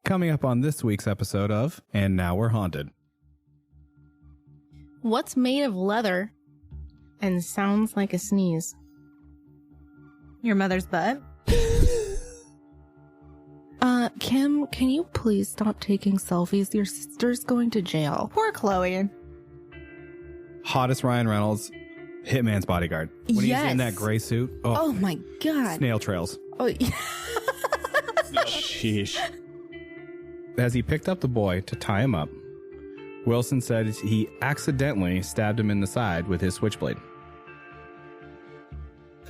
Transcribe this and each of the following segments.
Coming up on this week's episode of And Now We're Haunted. What's made of leather and sounds like a sneeze? Your mother's butt? Kim, can you please stop taking selfies? Your sister's going to jail. Poor Chloe. Hottest Ryan Reynolds, Hitman's bodyguard. When he's in that gray suit. Oh my God. Snail trails. Oh, yeah. Sheesh. As he picked up the boy to tie him up, Wilson said he accidentally stabbed him in the side with his switchblade.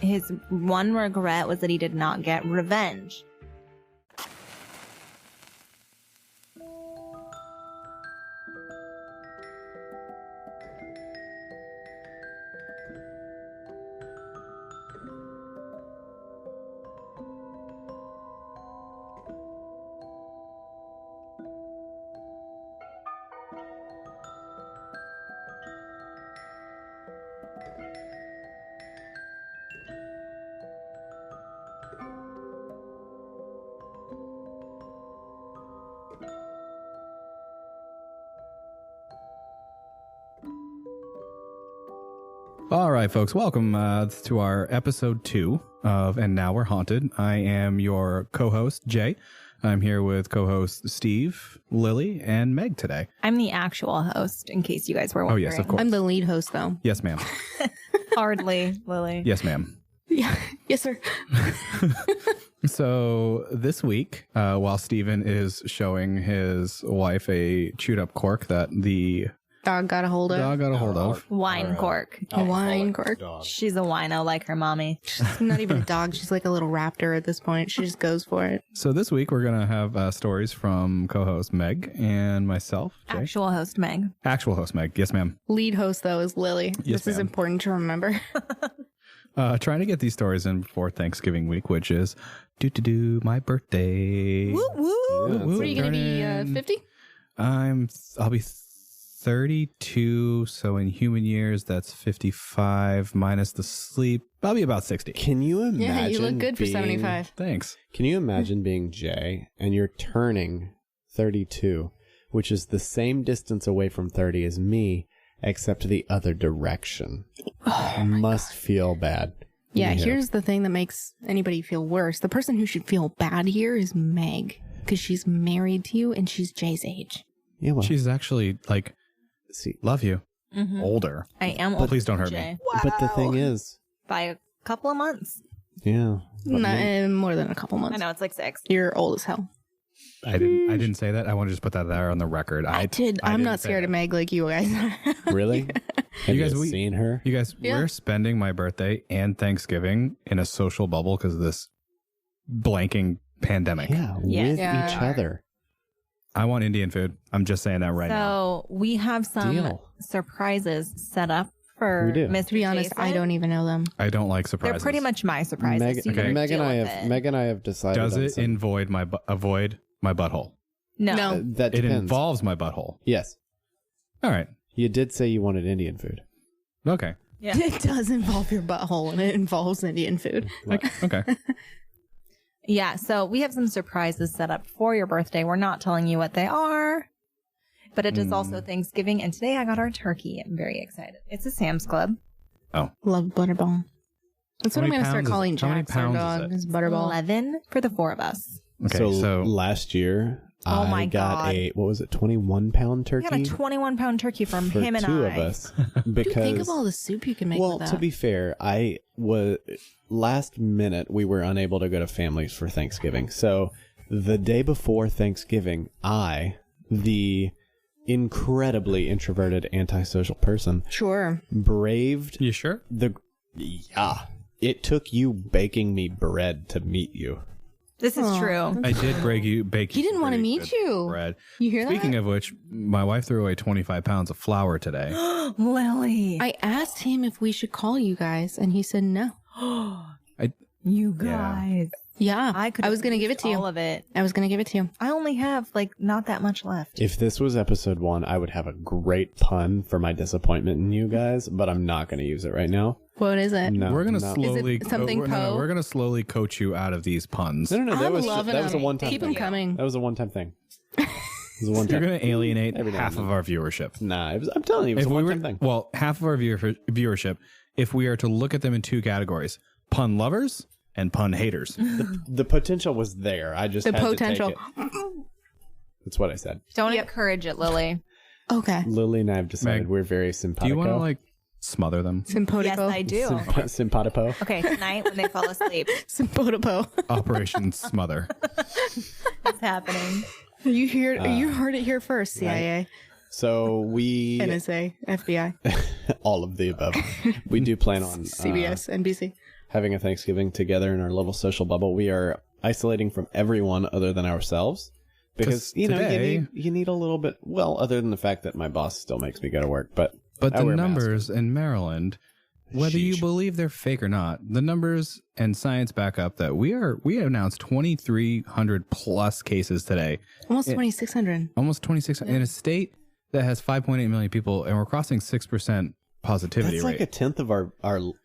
His one regret was that he did not get revenge. All right, folks, welcome to our episode 2 of And Now We're Haunted. I am your co-host, Jay. I'm here with co-hosts Steve, Lily, and Meg today. I'm the actual host, in case you guys were wondering. Oh, yes, of course. I'm the lead host, though. Yes, ma'am. Hardly, Lily. Yes, ma'am. Yeah. Yes, sir. So this week, while Steven is showing his wife a chewed-up cork that the Dog got a hold of. Wine cork. A wine cork. She's a wino like her mommy. She's not even a dog. She's like a little raptor at this point. She just goes for it. So this week, we're going to have stories from co-host Meg and myself, Jay. Actual host Meg. Actual host Meg. Yes, ma'am. Lead host, though, is Lily. Yes, This is ma'am. important to remember. Trying to get these stories in before Thanksgiving week, which is my birthday. Woo woo. Yeah, What are you going to be, 50? I'll be 32, so in human years, that's 55 minus the sleep. I'll be about 60. Can you imagine? Yeah, you look good for 75. Thanks. Can you imagine being Jay and you're turning 32, which is the same distance away from 30 as me, except the other direction? Must feel bad. Yeah, here's the thing that makes anybody feel worse. The person who should feel bad here is Meg, because she's married to you and she's Jay's age. Yeah, well, She's actually like, see, love you. Mm-hmm. Older. I am. But please don't hurt Jay. me. but the thing is, By a couple of months. yeah. but me- More than a couple months. I know, it's like 6. You're old as hell. I didn't say that. I want to just put that there on the record. I did. I'm didn't not say scared that. of Meg like you guys are. Really? Have You you guys- guys seen her? You guys, Yeah. we're spending my birthday and Thanksgiving in a social bubble because of this blanking pandemic. Yeah, Yes. with Yeah. each other. I want Indian food. I'm just saying that right now. So we have some Deal. surprises set up for We do. Mr. To be honest, Jason. I don't even know them. I don't like They're surprises. pretty much my surprises. Meg, so you better Meg and deal I with have it. Meg and I have decided. Does on it some- avoid my butthole? No. No. that It depends. involves my butthole. Yes, All right. you did say you wanted Indian food. Okay. Yeah. It does involve your butthole and it involves Indian food. Okay. Yeah, so we have some surprises set up for your birthday. We're not telling you what they are, but it is also Thanksgiving, and today I got our turkey. I'm very excited. It's a Sam's Club. Love Butterball. That's How what I'm many going to start pounds is- calling how many Jack's our pounds dog. is it? Is Butterball. 11 for the 4 of us. Okay. so, So last year, Oh my I got God. a, what was it, 21-pound We turkey? got a 21-pound turkey from for him and two I. of us. Dude, Because, think of all the soup you can make well, with that. to be fair, I was, last minute, we were unable to go to families for Thanksgiving. So the day before Thanksgiving, I, the incredibly introverted, antisocial person, Sure. braved you sure? yeah. It took you baking me bread to meet you. This is Aw. true. I did bake. He didn't want to pretty meet good you. bread. You hear Speaking that? of which, my wife threw away 25 pounds of flour today. Lily. I asked him if we should call you guys, and he said no. You Yeah. guys. Yeah, I was going to give it to you. all of it. I was going to give it to you. I only have like not that much left. If this was episode 1, I would have a great pun for my disappointment in you guys, but I'm not going to use it right now. What is it? No, We're gonna no. slowly Is it something we're gonna slowly coach you out of these puns. No. That I'm was loving a them. one-time Keep thing. them coming. That was a one-time thing. It was a You're one-time. gonna alienate Every now half and of our viewership. Nah, I'm telling you, it was If a we one-time were, thing. well, half of our viewership, if we are to look at them in two categories: pun lovers and pun haters. The potential was there. I just The had potential. to take it. That's what I said. Don't Yep. encourage it, Lily. Okay. Lily and I have decided Meg, we're very simpatico. Do you want to like smother them? Simpatico. Yes, I do. Simpatico. Okay, tonight when they fall asleep, Simpatico. Operation Smother. it's happening. You heard it here first, CIA, So we NSA, FBI, all of the above. We do plan on CBS, NBC. having a Thanksgiving together in our little social bubble. We are isolating from everyone other than ourselves because today- you need a little bit. Well, other than the fact that my boss still makes me go to work, but But I the wear a mask. numbers in Maryland, whether you Sheesh. believe they're fake or not, the numbers and science back up that we announced 2,300 plus cases today, Almost 2,600. almost 26 in a state that has 5.8 million people, and we're crossing 6% positivity That's rate. like a tenth of our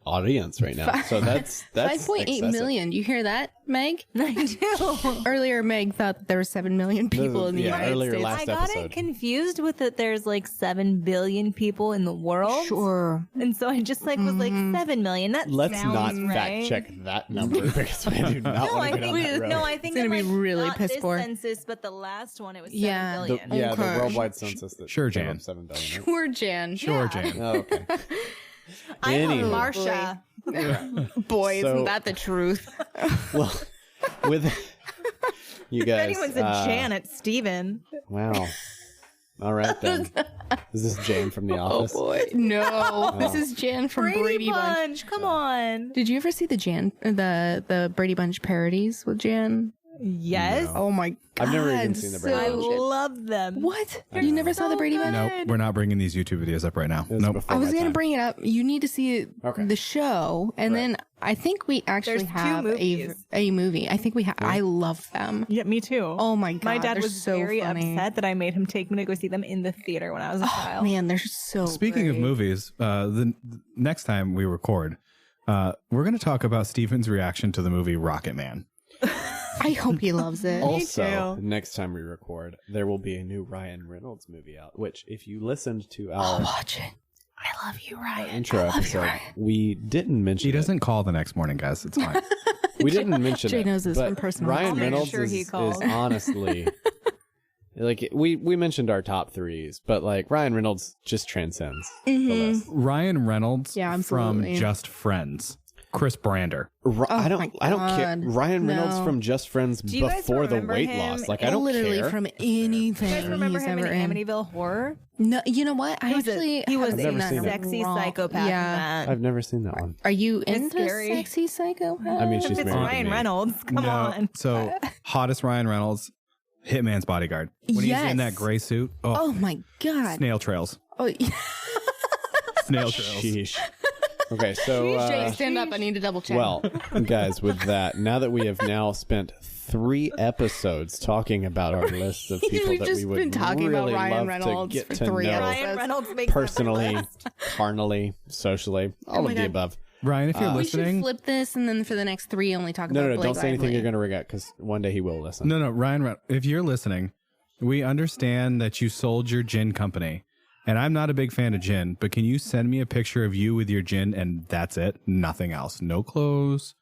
audience right now. So that's 5.8 excessive. million. You hear that, Meg? I do. Earlier, Meg thought that there were 7 million people in the Yeah, United earlier States. last I got episode. it confused with that there's like 7 billion people in the world. Sure. And so I just was like 7 million. That Let's sounds not right. fact check that number because we do not No, want I to get on think that road. I think It's gonna that, be like, really not piss this poor. census, but the last one it was 7 Yeah. billion. the Okay. worldwide census that Sure, came Jan. up 7 billion. Right? Sure, Jan. Sure, Yeah. Jan. Oh, okay. I'm Anywho. a Marsha. Boy, So- isn't that the truth? Well, with you If guys, anyone's a Janet, Steven. Wow. All right then. Is this Jane from The Office? Boy. No. This is Jan from Brady Bunch. Come on. Did you ever see the Brady Bunch parodies with Jan? Yes. Oh my god. I've never even seen the Brady I Bunch. love them. What? You never saw the Brady Bunch? No, we're not bringing these YouTube videos up right now. It was Nope. before I was my going to time. bring it up. You need to see Okay. the show, and Right. then I think we actually There's two have movies. a movie. I think we have. I love them. Yeah, me too. Oh my god, My dad they're was so very funny. upset that I made him take me to go see them in the theater when I was a Oh child. man, they're so. Speaking of great. movies, the next time we record, we're going to talk about Steven's reaction to the movie Rocket Man. I hope he loves it. Also, next time we record, there will be a new Ryan Reynolds movie out, which if you listened to our Watch it. I love you, Ryan. intro I love you, episode, Ryan. we didn't mention He it. doesn't call the next morning, guys. It's fine. We didn't mention Jay it. knows this but from personal Ryan I'll make Reynolds sure he is calls. honestly like we mentioned our top threes, but like Ryan Reynolds just transcends the list. Ryan Reynolds Yeah, from absolutely. Just Friends. Chris Brander. I don't care. God. Ryan Reynolds No. from Just Friends Do you guys before the remember weight him loss. Like I don't Literally care. from anything. You guys remember he's him in ever Amityville Horror? No, you know what? I He was a- actually he was haven't a seen that in a Sexy while. psychopath. Yeah. in that. I've never seen that one. Are you It's into scary. sexy psychopath? I mean, she's If it's married to Ryan me. Reynolds, come No, on. So, hottest Ryan Reynolds, Hitman's bodyguard. When he's in that Yes. gray suit. Oh, Oh my god. snail trails. Oh, yeah. Snail trails. Sheesh. Okay, so Jay, stand up. I need to double check. well, guys, with that, now that we have now spent 3 episodes talking about our list of people We've that just we would been talking really about Ryan love Reynolds to get for to 3 know episodes. Ryan Reynolds makes personally, up the list. carnally, socially, all my of the God. above. Ryan, if you're we should listening. flip this, and then for the next 3, only talk about No, Blake don't say anything Lively. you're going to regret because one day he will listen. No, Ryan, if you're listening, we understand that you sold your gin company. And I'm not a big fan of gin, but can you send me a picture of you with your gin and that's it? Nothing else. No clothes,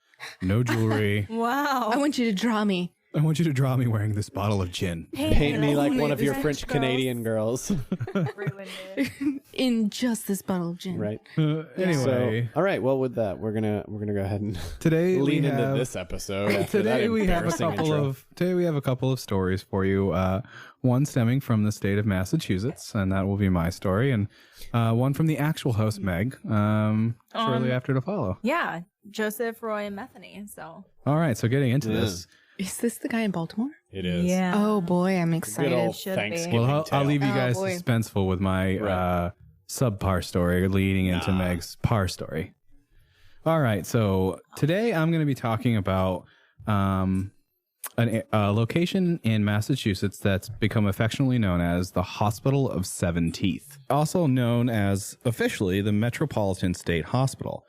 no jewelry. Wow. I want you to draw me. I want you to draw me wearing this bottle of gin. Paint me like one of your French French Canadian girls, Ruined it. In just this bottle of gin. right? Anyway, So, all right. Well, with that, we're gonna go ahead and today lean we into have this episode. After that today we have a embarrassing couple intro. of today we have a couple of stories for you. One stemming from the state of Massachusetts, and that will be my story, and one from the actual host Meg. Shortly after to follow. Yeah. Joseph, Roy, and Methany. So. All right, so getting into this. Is this the guy in Baltimore? It is. Yeah. Oh boy, I'm Good excited. old should be. Thanksgiving. Well, I'll tale. leave you Oh, guys boy. suspenseful with my Right. subpar story leading into Nah. Meg's par story. All right, so today I'm going to be talking about A location in Massachusetts that's become affectionately known as the Hospital of Seven Teeth, also known as officially the Metropolitan State Hospital.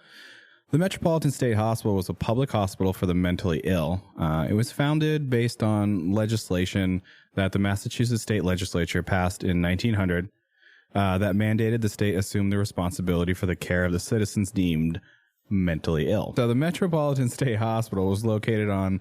The Metropolitan State Hospital was a public hospital for the mentally ill. It was founded based on legislation that the Massachusetts State Legislature passed in 1900 that mandated the state assume the responsibility for the care of the citizens deemed mentally ill. So the Metropolitan State Hospital was located on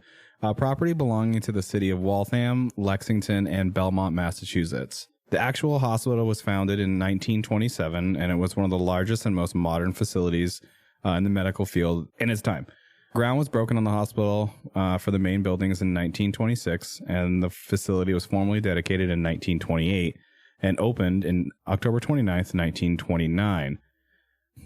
property belonging to the city of Waltham, Lexington, and Belmont, Massachusetts. The actual hospital was founded in 1927, and it was one of the largest and most modern facilities in the medical field in its time. Ground was broken on the hospital for the main buildings in 1926, and the facility was formally dedicated in 1928 and opened in October 29th, 1929.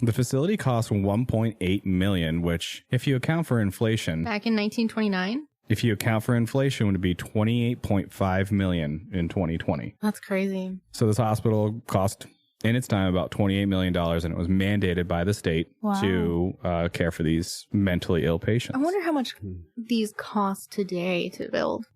The facility cost $1.8 million, which, if you account for inflation, Back in 1929? if you account for inflation, would be $28.5 million in 2020. That's crazy. So this hospital cost, in its time, about $28 million, and it was mandated by the state to care for these mentally ill patients. I wonder how much these cost today to build.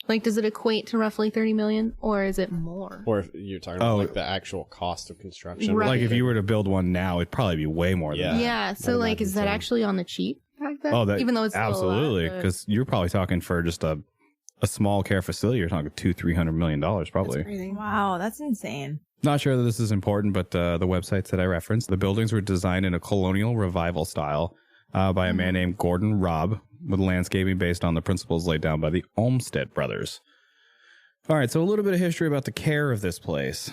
Like, does it equate to roughly 30 million, or is it more? Or if you're talking about like the actual cost of construction. Right. Like if you were to build one now, it'd probably be way more than that. Yeah. So, like, is that actually on the cheap back then? Oh, that, even though it's absolutely, because you're probably talking for just a small care facility, you're talking $200-300 million probably. Wow, that's insane. Not sure that this is important, but the websites that I referenced, the buildings were designed in a colonial revival style by a man named Gordon Robb, with landscaping based on the principles laid down by the Olmsted brothers. All right, so a little bit of history about the care of this place.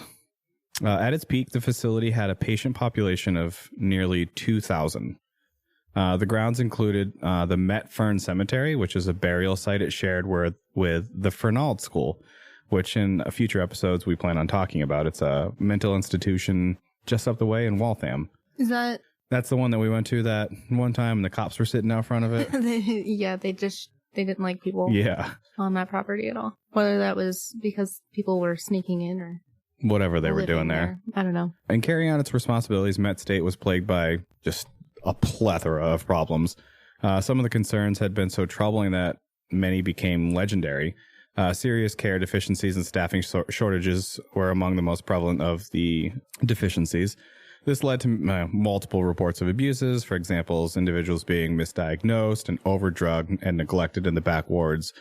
At its peak, the facility had a patient population of nearly 2,000. The grounds included the Met Fern Cemetery, which is a burial site it shared with the Fernald School, which in future episodes we plan on talking about. It's a mental institution just up the way in Waltham. Is that... That's the one that we went to that one time and the cops were sitting out front of it. they didn't like people on that property at all. Whether that was because people were sneaking in or whatever they were doing there. I don't know. And carrying out its responsibilities, Met State was plagued by just a plethora of problems. Some of the concerns had been so troubling that many became legendary. Serious care deficiencies and staffing shortages were among the most prevalent of the deficiencies. This led to multiple reports of abuses. For example, individuals being misdiagnosed and overdrugged and neglected in the back wards,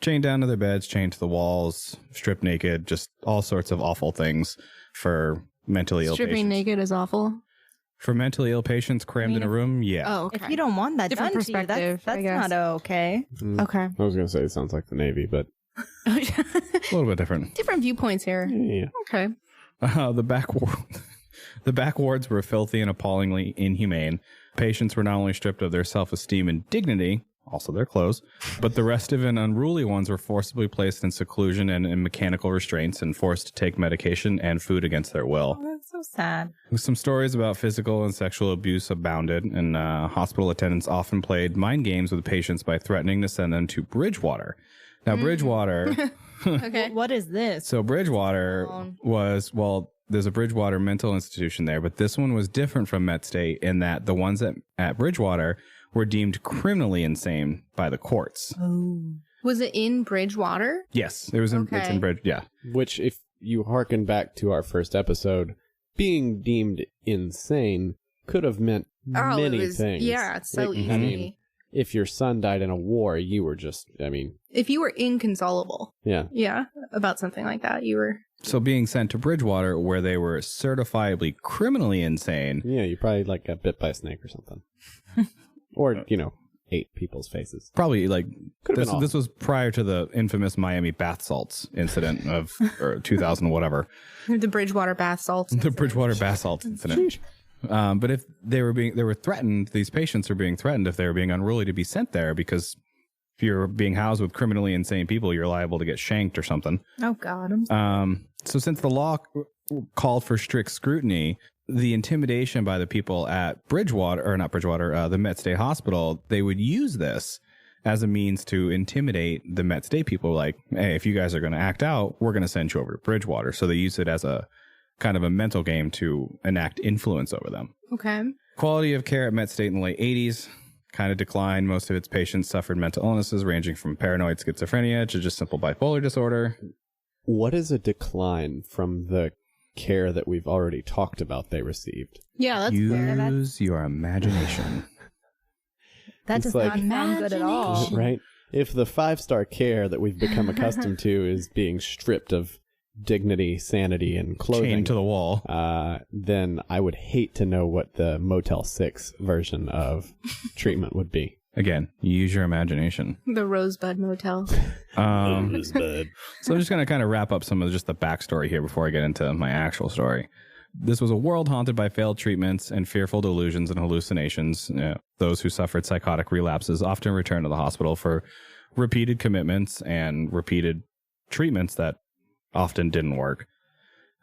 chained down to their beds, chained to the walls, stripped naked, just all sorts of awful things for mentally ill patients. Stripping naked is awful. For mentally ill patients crammed in a room, yeah. Oh, okay. If you don't want that Different done to you, perspective, that's I guess. not okay. Okay. I was going to say it sounds like the Navy, but... A little bit different. Different viewpoints here. Yeah. Okay. The back wards were filthy and appallingly inhumane. Patients were not only stripped of their self-esteem and dignity, also their clothes, but the restive and unruly ones were forcibly placed in seclusion and in mechanical restraints and forced to take medication and food against their will. Oh, that's so sad. Some stories about physical and sexual abuse abounded, and hospital attendants often played mind games with patients by threatening to send them to Bridgewater. Now, Bridgewater... Okay. What is this? So Bridgewater was, well, there's a Bridgewater mental institution there, but this one was different from Met State in that the ones at Bridgewater were deemed criminally insane by the courts. Oh. Was it in Bridgewater? Yes, it was in, it's in Bridge, yeah. Which, if you hearken back to our first episode, being deemed insane could have meant many things. Yeah, it's so easy. I mean, if your son died in a war, you were just, if you were inconsolable. Yeah. Yeah, about something like that, you were... So being sent to Bridgewater, where they were certifiably criminally insane. Yeah, you probably got bit by a snake or something. Or, ate people's faces. Probably This was prior to the infamous Miami bath salts incident of 2000 whatever. The Bridgewater bath salts. The Bridgewater bath salts incident. But if they were threatened, these patients are being threatened if they were being unruly to be sent there because if you're being housed with criminally insane people, you're liable to get shanked or something. Oh, God. So since the law called for strict scrutiny, the intimidation by the people at the Met State Hospital, they would use this as a means to intimidate the Met State people. Like, hey, if you guys are going to act out, we're going to send you over to Bridgewater. So they use it as a kind of a mental game to enact influence over them. Okay. Quality of care at Met State in the late 80s kind of declined. Most of its patients suffered mental illnesses ranging from paranoid schizophrenia to just simple bipolar disorder. What is a decline from the care that we've already talked about they received? Yeah, that's fair. Use your imagination. That It's does like- not sound good at all. Right? If the 5-star care that we've become accustomed to is being stripped of dignity, sanity, and clothing, Chained to the wall. then I would hate to know what the Motel 6 version of treatment would be. Again, use your imagination. The Rosebud Motel. So I'm just going to kind of wrap up some of just the backstory here before I get into my actual story. This was a world haunted by failed treatments and fearful delusions and hallucinations. Those who suffered psychotic relapses often returned to the hospital for repeated commitments and repeated treatments that often didn't work.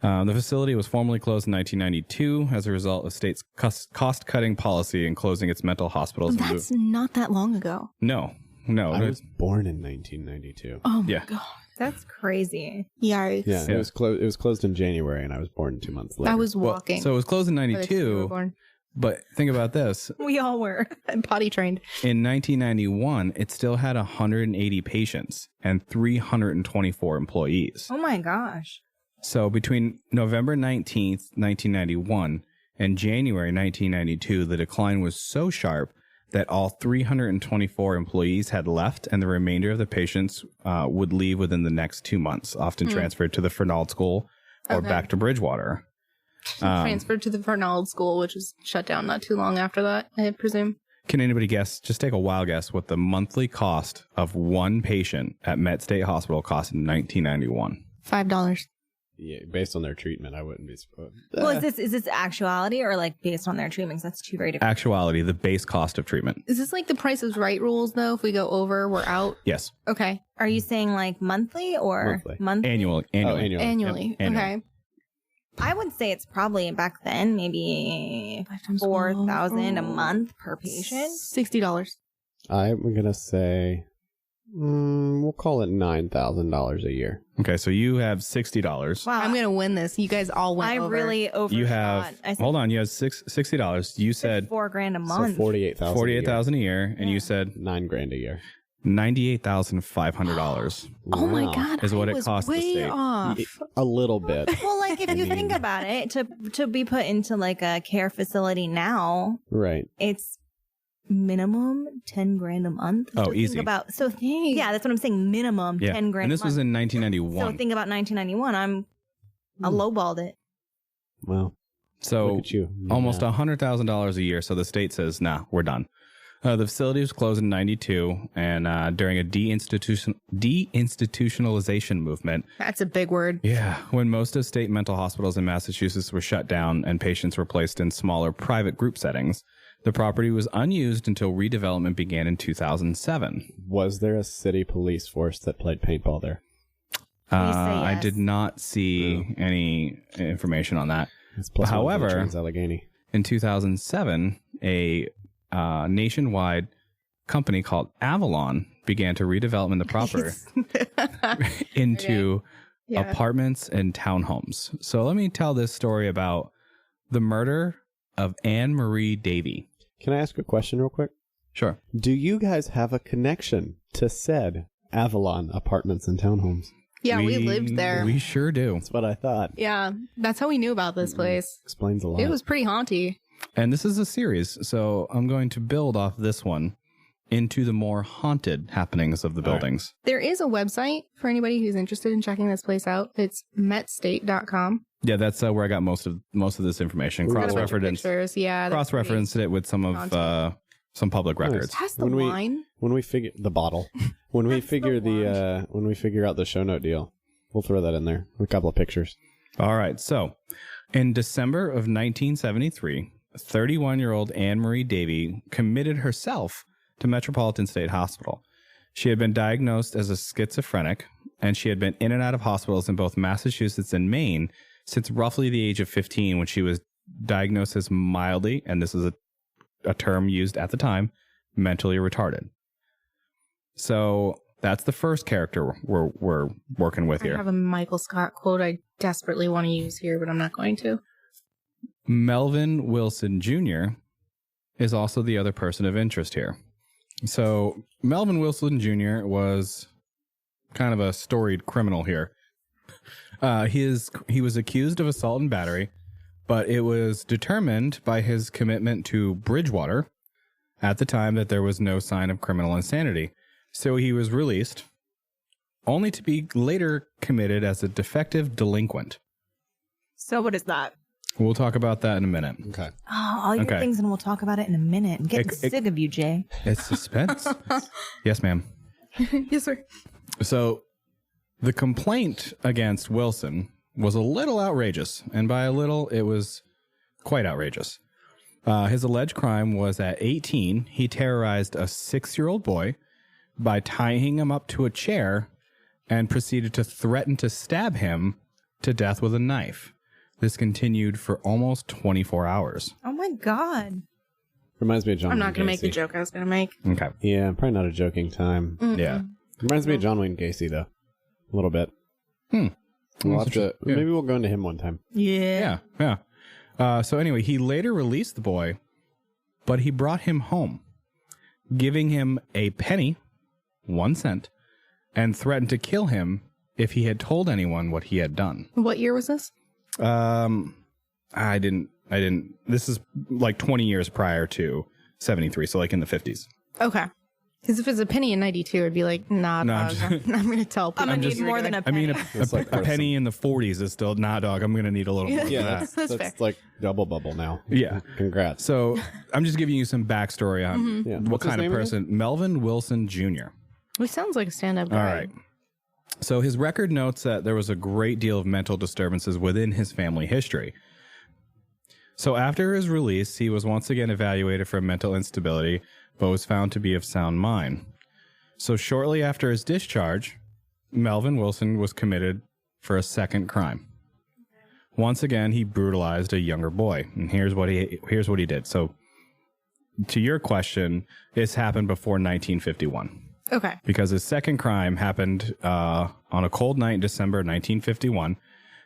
The facility was formally closed in 1992 as a result of state's cost-cutting policy and closing its mental hospitals. That's not that long ago. No. I was born in 1992. Oh my Yeah. god. That's crazy. Yikes. Yeah, it was closed. It was closed in January, and I was born 2 months later. I was walking. So it was closed in by the time you were 92, born. but think about this. We all were. I'm potty trained. In 1991, it still had 180 patients and 324 employees. Oh my gosh. So between November 19th, 1991 and January 1992, the decline was so sharp that all 324 employees had left and the remainder of the patients would leave within the next 2 months, often transferred to the Fernald School or Okay. back to Bridgewater. Transferred to the Fernald School, which was shut down not too long after that, I presume. Can anybody guess, just take a wild guess, what the monthly cost of one patient at Met State Hospital cost in 1991? $5. Yeah, based on their treatment, I wouldn't be supposed. Well, is this actuality or like based on their treatments? That's two very different. Actuality, the base cost of treatment. Is this like the Price is Right rules, though? If we go over, we're out? Yes. Okay. Are you saying like monthly or Monthly. monthly? Annually. Annually. Annually. Yep, annually. Okay. I would say it's probably back then maybe 4,000 a month per patient. $60. I'm gonna say, we'll call it $9,000 a year. Okay, so you have $60. Wow. I'm going to win this. You guys all went I over. really overshot. You have, I said hold on, you have $60. You said $4,000 a So month. 48,000. $48,000 a year, and you Yeah. said $9,000 a year. $98,500 Oh my Wow. God. Is what I it was cost the way state. off. A little bit, Well, like if you think about it, to be put into like a care facility now, right? it's minimum $10,000 a month. Oh, So easy. Think about, yeah, that's what I'm saying. Minimum Yeah. $10,000. And this a was month. in So 1991. think about 1991. I lowballed it. Well, So look at you. almost Yeah. $100,000 a year. So the state says, nah, we're done. The facility was closed in 92, and during a deinstitutionalization movement. That's a big word. Yeah, when most of state mental hospitals in Massachusetts were shut down and patients were placed in smaller private group settings, the property was unused until redevelopment began in 2007. Was there a city police force that played paintball there? Please say I yes. did not see any information on that. It's plus However- one for Trans-Allegheny. In 2007, a nationwide company called Avalon began to redevelop the property into Yeah. apartments and townhomes. So let me tell this story about the murder of Anne Marie Davy. Can I ask a question real quick? Sure. Do you guys have a connection to said Avalon apartments and townhomes? Yeah, we lived there. We sure do. That's what I thought. Yeah, that's how we knew about this place. Explains a lot. It was pretty haunty. And this is a series, so I'm going to build off this one into the more haunted happenings of the All right. buildings. There is a website for anybody who's interested in checking this place out. It's metstate.com. Yeah, that's where I got most of this information. Ooh. Got a bunch of Cross-referenced pictures. Yeah, that's cross-referenced it with some of Content. some public Nice. records. pretty- Has the When we- wine? When we figure the bottle, when we That's the figure when we figure out the show note deal, we'll throw that in there. A couple of pictures. All right. So, in December of 1973, 31-year-old Anne Marie Davy committed herself to Metropolitan State Hospital. She had been diagnosed as a schizophrenic, and she had been in and out of hospitals in both Massachusetts and Maine since roughly the age of 15, when she was diagnosed as mildly, and this is a term used at the time, mentally retarded. So that's the first character we're working with I here. have a Michael Scott quote I desperately want to use here, but I'm not going to. Melvin Wilson Jr. is also the other person of interest here. So Melvin Wilson Jr. was kind of a storied criminal here. He was accused of assault and battery, but it was determined by his commitment to Bridgewater at the time that there was no sign of criminal insanity. So he was released, only to be later committed as a defective delinquent. So what is that? We'll talk about that in a minute. Okay. Oh, all your Okay. things, and we'll talk about it in a minute. I'm getting sick of you, Jay. It's suspense. Yes, ma'am. Yes, sir. So the complaint against Wilson was a little outrageous, and by a little, it was quite outrageous. His alleged crime was at 18, he terrorized a 6-year-old boy by tying him up to a chair and proceeded to threaten to stab him to death with a knife. This continued for almost 24 hours. Oh my God. Reminds me of John I'm Wayne not going to make the Gacy. joke I was going to make. Okay. Yeah, probably not a joking time. Yeah. Reminds me of John Wayne Gacy, though. A little bit. We'll have to, Yeah. maybe we'll go into him one time. Yeah. Yeah. So anyway, he later released the boy, but he brought him home, giving him a penny, 1 cent, and threatened to kill him if he had told anyone what he had done. What year was this? I didn't, this is like 20 years prior to 73. So like in the 50s. Okay. Because if it's a penny in 92, I'd be like, nah, No, dog, I'm going to tell people. I'm going to need more than a I penny. mean, a penny in the 40s is still, nah, dog, I'm going to need a little more than that. That's fair. like double bubble now. Yeah. Congrats. So I'm just giving you some backstory on Yeah. what What's his kind of name again? person, Melvin Wilson Jr. He sounds like a stand-up guy. All right. So his record notes that there was a great deal of mental disturbances within his family history. So after his release, he was once again evaluated for mental instability, but was found to be of sound mind. So shortly after his discharge, Melvin Wilson was committed for a second crime. Once again, he brutalized a younger boy, and here's what he did. So to your question, this happened before 1951. Okay. Because his second crime happened on a cold night in December 1951.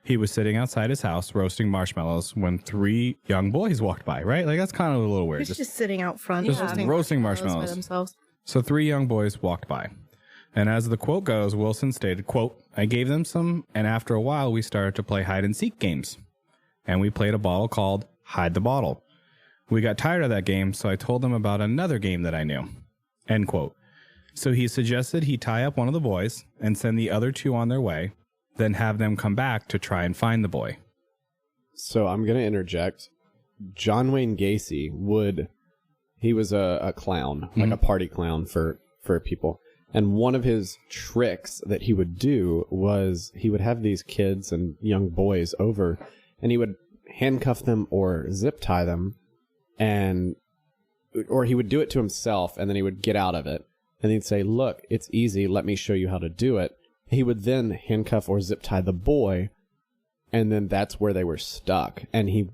He was sitting outside his house roasting marshmallows when 3 young boys walked by, right? Like, that's kind of a little weird. He's just sitting out front. Just roasting marshmallows. by themselves. So 3 young boys walked by. And as the quote goes, Wilson stated, quote, "I gave them some, and after a while we started to play hide and seek games. And we played a bottle called Hide the Bottle. We got tired of that game, so I told them about another game that I knew." End quote. So he suggested he tie up one of the boys and send the other 2 on their way, then have them come back to try and find the boy. So I'm going to interject. John Wayne Gacy he was a clown, like a party clown for people. And one of his tricks that he would do was he would have these kids and young boys over, and he would handcuff them or zip tie them, or he would do it to himself, and then he would get out of it. And he'd say, "Look, it's easy. Let me show you how to do it." He would then handcuff or zip tie the boy, and then that's where they were stuck. And he,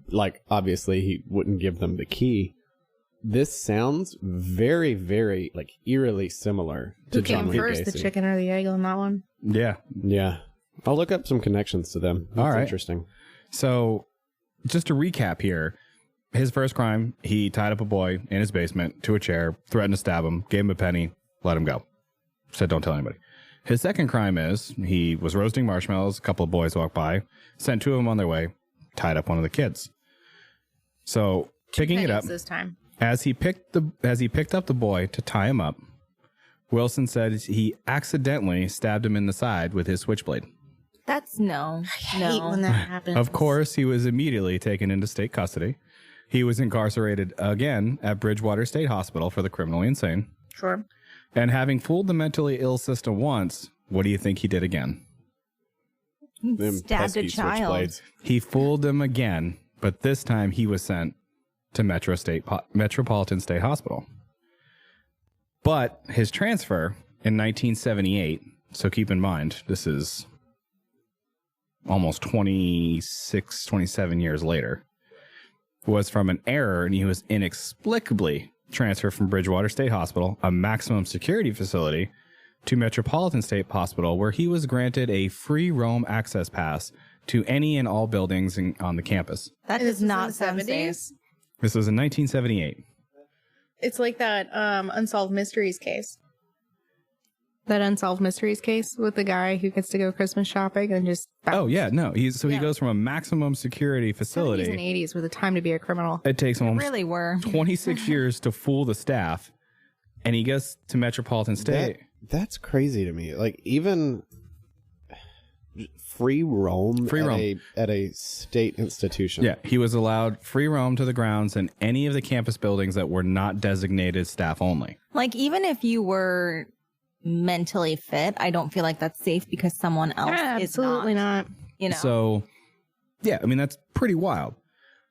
obviously he wouldn't give them the key. This sounds very, very, eerily similar to Who John came Wayne first, Gacy. the chicken or the egg on that one? Yeah. Yeah. I'll look up some connections to them. That's All right. interesting. So just to recap here, his first crime, he tied up a boy in his basement to a chair, threatened to stab him, gave him a penny, let him go. Said, don't tell anybody. His second crime is he was roasting marshmallows. A couple of boys walked by, sent 2 of them on their way, tied up one of the kids. So picking it up this time. as he picked up the boy to tie him up, Wilson said he accidentally stabbed him in the side with his switchblade. That's no. Hate when that happens. Of course, he was immediately taken into state custody. He was incarcerated again at Bridgewater State Hospital for the criminally insane. Sure. And having fooled the mentally ill system once, what do you think he did again? Them Stabbed a pesky child. switchblades. He fooled them again, but this time he was sent to Metropolitan State Hospital. But his transfer in 1978, so keep in mind, this is almost 26, 27 years later, was from an error, and he was inexplicably transferred from Bridgewater State Hospital, a maximum security facility, to Metropolitan State Hospital, where he was granted a free roam access pass to any and all buildings on the campus. That And does this was not in the sound 70s? safe. This was in 1978. It's like that Unsolved Mysteries case. That Unsolved Mysteries case with the guy who gets to go Christmas shopping and just... Oh, yeah. No, he goes from a maximum security facility. 70s and 80s were the time to be a criminal. It takes him Really were. 26 years to fool the staff, and he gets to Metropolitan State. That's crazy to me. Like, even free roam at a state institution. Yeah, he was allowed free roam to the grounds and any of the campus buildings that were not designated staff only. Like, even if you were mentally fit, I don't feel like that's safe because someone else is absolutely not. You know? So, yeah, I mean, that's pretty wild.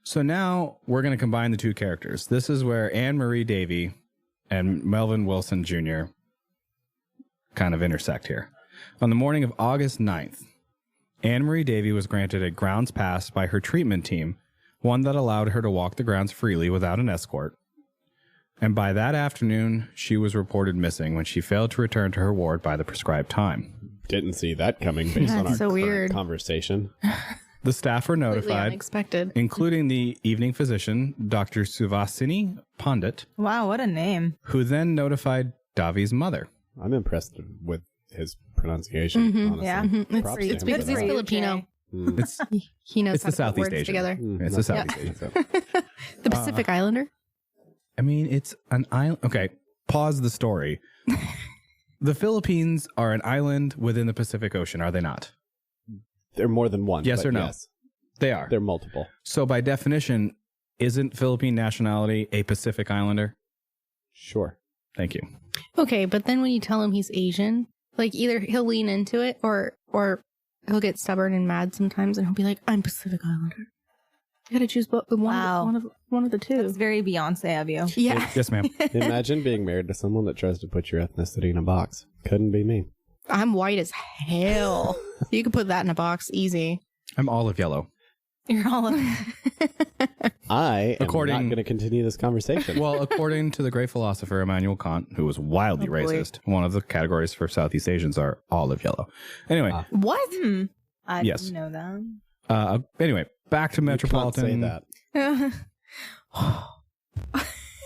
So now we're going to combine the two characters. This is where Anne Marie Davey and Melvin Wilson Jr. kind of intersect here. On the morning of August 9th, Anne Marie Davey was granted a grounds pass by her treatment team, one that allowed her to walk the grounds freely without an escort. And by that afternoon, she was reported missing when she failed to return to her ward by the prescribed time. Didn't see that coming based on our so weird conversation. The staff were notified, unexpected, including the evening physician, Dr. Suvasini Pandit. Wow, what a name. Who then notified Davi's mother. I'm impressed with his pronunciation, honestly. Yeah. It's because he's Filipino. It's He knows It's how the to put Southeast words Asian. together. It's the Southeast Asian. The Pacific Islander. I mean, it's an island. Okay, pause the story. The Philippines are an island within the Pacific Ocean, are they not? They're more than one. Yes but or no? Yes, They are. they're multiple. So by definition, isn't Philippine nationality a Pacific Islander? Sure. Thank you. Okay, but then when you tell him he's Asian, like either he'll lean into it or he'll get stubborn and mad sometimes, and he'll be like, "I'm Pacific Islander." You gotta choose one of the two. That's very Beyonce of you. Yeah. Yes, ma'am. Imagine being married to someone that tries to put your ethnicity in a box. Couldn't be me. I'm white as hell. You could put that in a box easy. I'm olive yellow. You're all I am According- not going to continue this conversation. Well, according to the great philosopher Immanuel Kant, who was wildly racist, one of the categories for Southeast Asians are olive yellow. Anyway, What? I Yes. didn't know that. anyway, back to You Metropolitan. can't say that.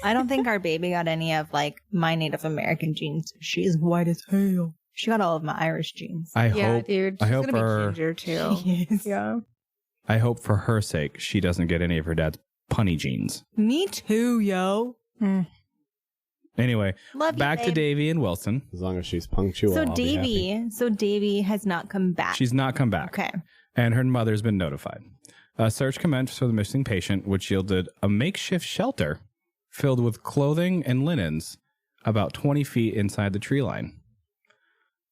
I don't think our baby got any of like my Native American genes. She's white as hell. She got all of my Irish genes. I Yeah, hope. dude. I She's hope gonna for be ginger too. Yes. Yeah. I hope for her sake she doesn't get any of her dad's punny genes. Me too, yo. Anyway, Love you, back to babe. Davy and Wilson. As long as she's punctual. So I'll be happy. Davy has not come back. She's not come back. Okay. And her mother's been notified. A search commenced for the missing patient, which yielded a makeshift shelter filled with clothing and linens about 20 feet inside the tree line.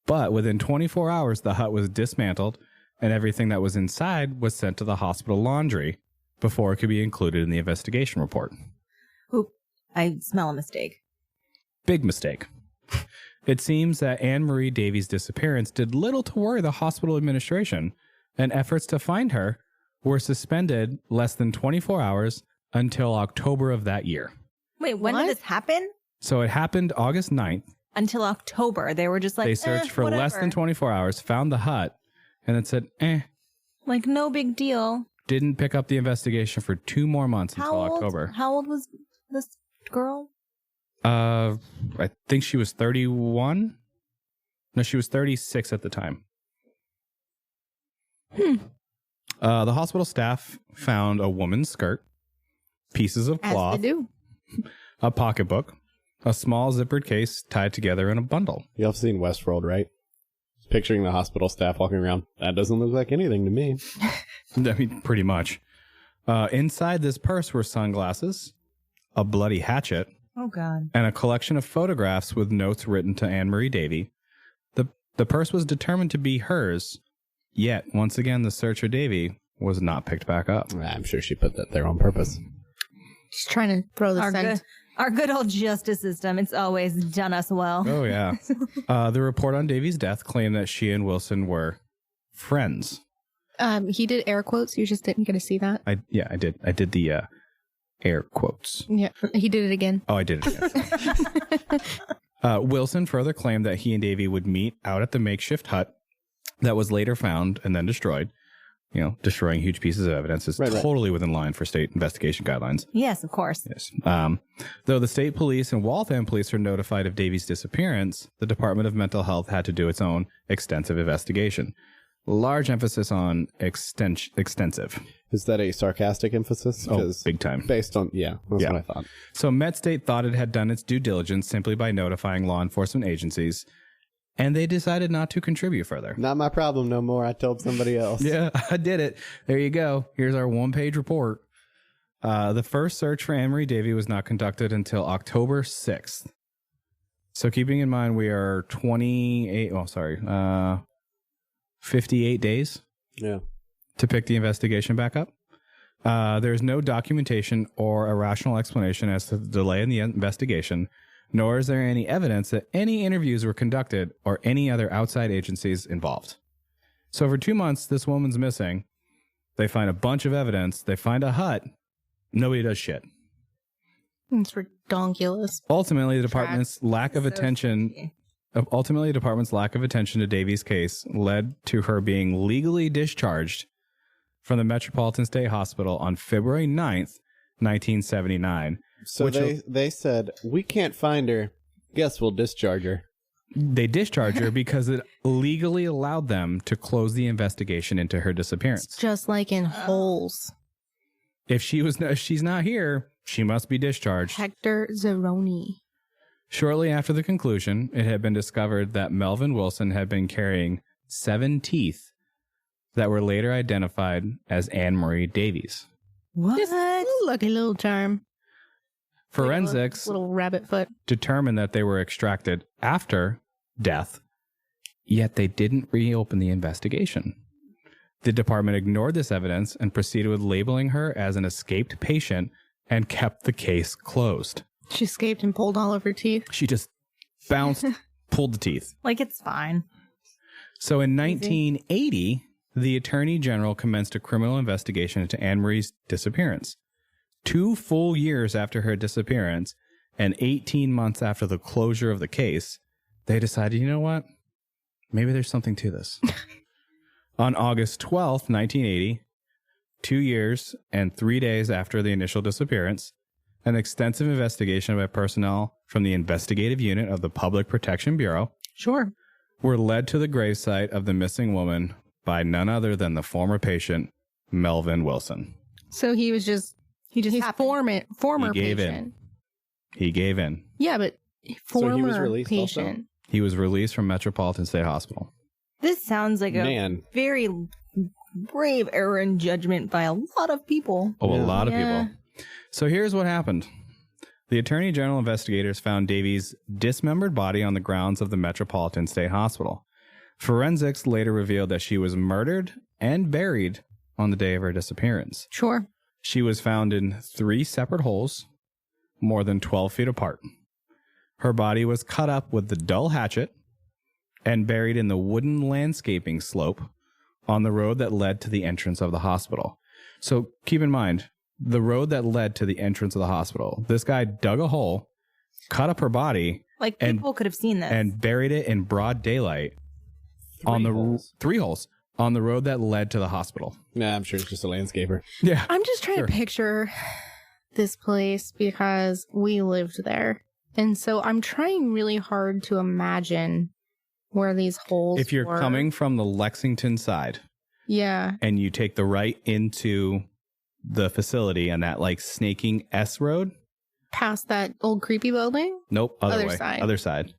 But within 24 hours, the hut was dismantled and everything that was inside was sent to the hospital laundry before it could be included in the investigation report. Oop, I smell a mistake. Big mistake. It seems that Anne Marie Davies' disappearance did little to worry the hospital administration, and efforts to find her were suspended less than 24 hours until October of that year. Wait, when What? did this happen? So it happened August 9th. Until October. They were just like, They searched for less whatever. than 24 hours, found the hut, and then said, Like, no big deal. didn't pick up the investigation for 2 more months until October. How old was this girl? I think she was 31. No, she was 36 at the time. The hospital staff found a woman's skirt, pieces of As cloth, they do. a pocketbook, a small zippered case tied together in a bundle. Y'all have seen Westworld, right? Picturing the hospital staff walking around. That doesn't look like anything to me. I mean, pretty much. Inside this purse were sunglasses, a bloody hatchet, Oh, God. and a collection of photographs with notes written to Anne Marie Davey. The purse was determined to be hers, yet once again the search for Davey was not picked back up. I'm sure she put that there on purpose. Just trying to throw the scent. Our good old justice system. It's always done us well. Oh yeah. The report on Davey's death claimed that she and Wilson were friends. He did air quotes. You just didn't get to see that. I did. I did the air quotes. Yeah, he did it again. Oh, I did it again. Wilson further claimed that he and Davey would meet out at the makeshift hut that was later found and then destroyed, destroying huge pieces of evidence is totally within line for state investigation guidelines. Yes, of course. Yes. Though the state police and Waltham police were notified of Davies' disappearance, the Department of Mental Health had to do its own extensive investigation. Large emphasis on extensive. Is that a sarcastic emphasis? Oh, big time. Based on, that's what I thought. So Met State thought it had done its due diligence simply by notifying law enforcement agencies, and they decided not to contribute further. Not my problem no more. I told somebody else. Yeah, I did it. There you go. Here's our one-page report. The first search for Anne Marie Davy was not conducted until October 6th. So keeping in mind we are 58 days to pick the investigation back up. There's no documentation or a rational explanation as to the delay in the investigation, nor is there any evidence that any interviews were conducted or any other outside agencies involved. So for 2 months, this woman's missing. They find a bunch of evidence. They find a hut. Nobody does shit. It's redonkulous. Ultimately, the department's lack of attention to Davies' case led to her being legally discharged from the Metropolitan State Hospital on February 9th, 1979. So they said, we can't find her. Guess we'll discharge her. They discharged her because it legally allowed them to close the investigation into her disappearance. It's just like in Holes. If she's not here, she must be discharged. Hector Zeroni. Shortly after the conclusion, it had been discovered that Melvin Wilson had been carrying 7 teeth that were later identified as Anne Marie Davies. What? Just a lucky little charm. Forensics little rabbit foot determined that they were extracted after death, yet they didn't reopen the investigation. The department ignored this evidence and proceeded with labeling her as an escaped patient and kept the case closed. She escaped and pulled all of her teeth. She just bounced, pulled the teeth. Like, it's fine. So in 1980, the Attorney General commenced a criminal investigation into Anne Marie's disappearance. 2 full years after her disappearance and 18 months after the closure of the case, they decided, you know what? Maybe there's something to this. On August 12th, 1980, 2 years and 3 days after the initial disappearance, an extensive investigation by personnel from the investigative unit of the Public Protection Bureau were led to the gravesite of the missing woman by none other than the former patient, Melvin Wilson. So he's former patient. He gave in. Yeah, but former he was released patient. also? He was released from Metropolitan State Hospital. This sounds like a very brave error in judgment by a lot of people. A lot of people. So here's what happened. The Attorney General investigators found Davies' dismembered body on the grounds of the Metropolitan State Hospital. Forensics later revealed that she was murdered and buried on the day of her disappearance. Sure. She was found in 3 separate holes, more than 12 feet apart. Her body was cut up with the dull hatchet and buried in the wooden landscaping slope on the road that led to the entrance of the hospital. So keep in mind, the road that led to the entrance of the hospital, this guy dug a hole, cut up her body, like people could have seen this, and buried it in broad daylight on the 3 holes on the road that led to the hospital. Nah, I'm sure it's just a landscaper. Yeah. I'm just trying to picture this place because we lived there. And so I'm trying really hard to imagine where these holes If you're were. coming from the Lexington side. Yeah. And you take the right into the facility and that like snaking S road. Past that old creepy building? Nope. Other way. Side. Other side.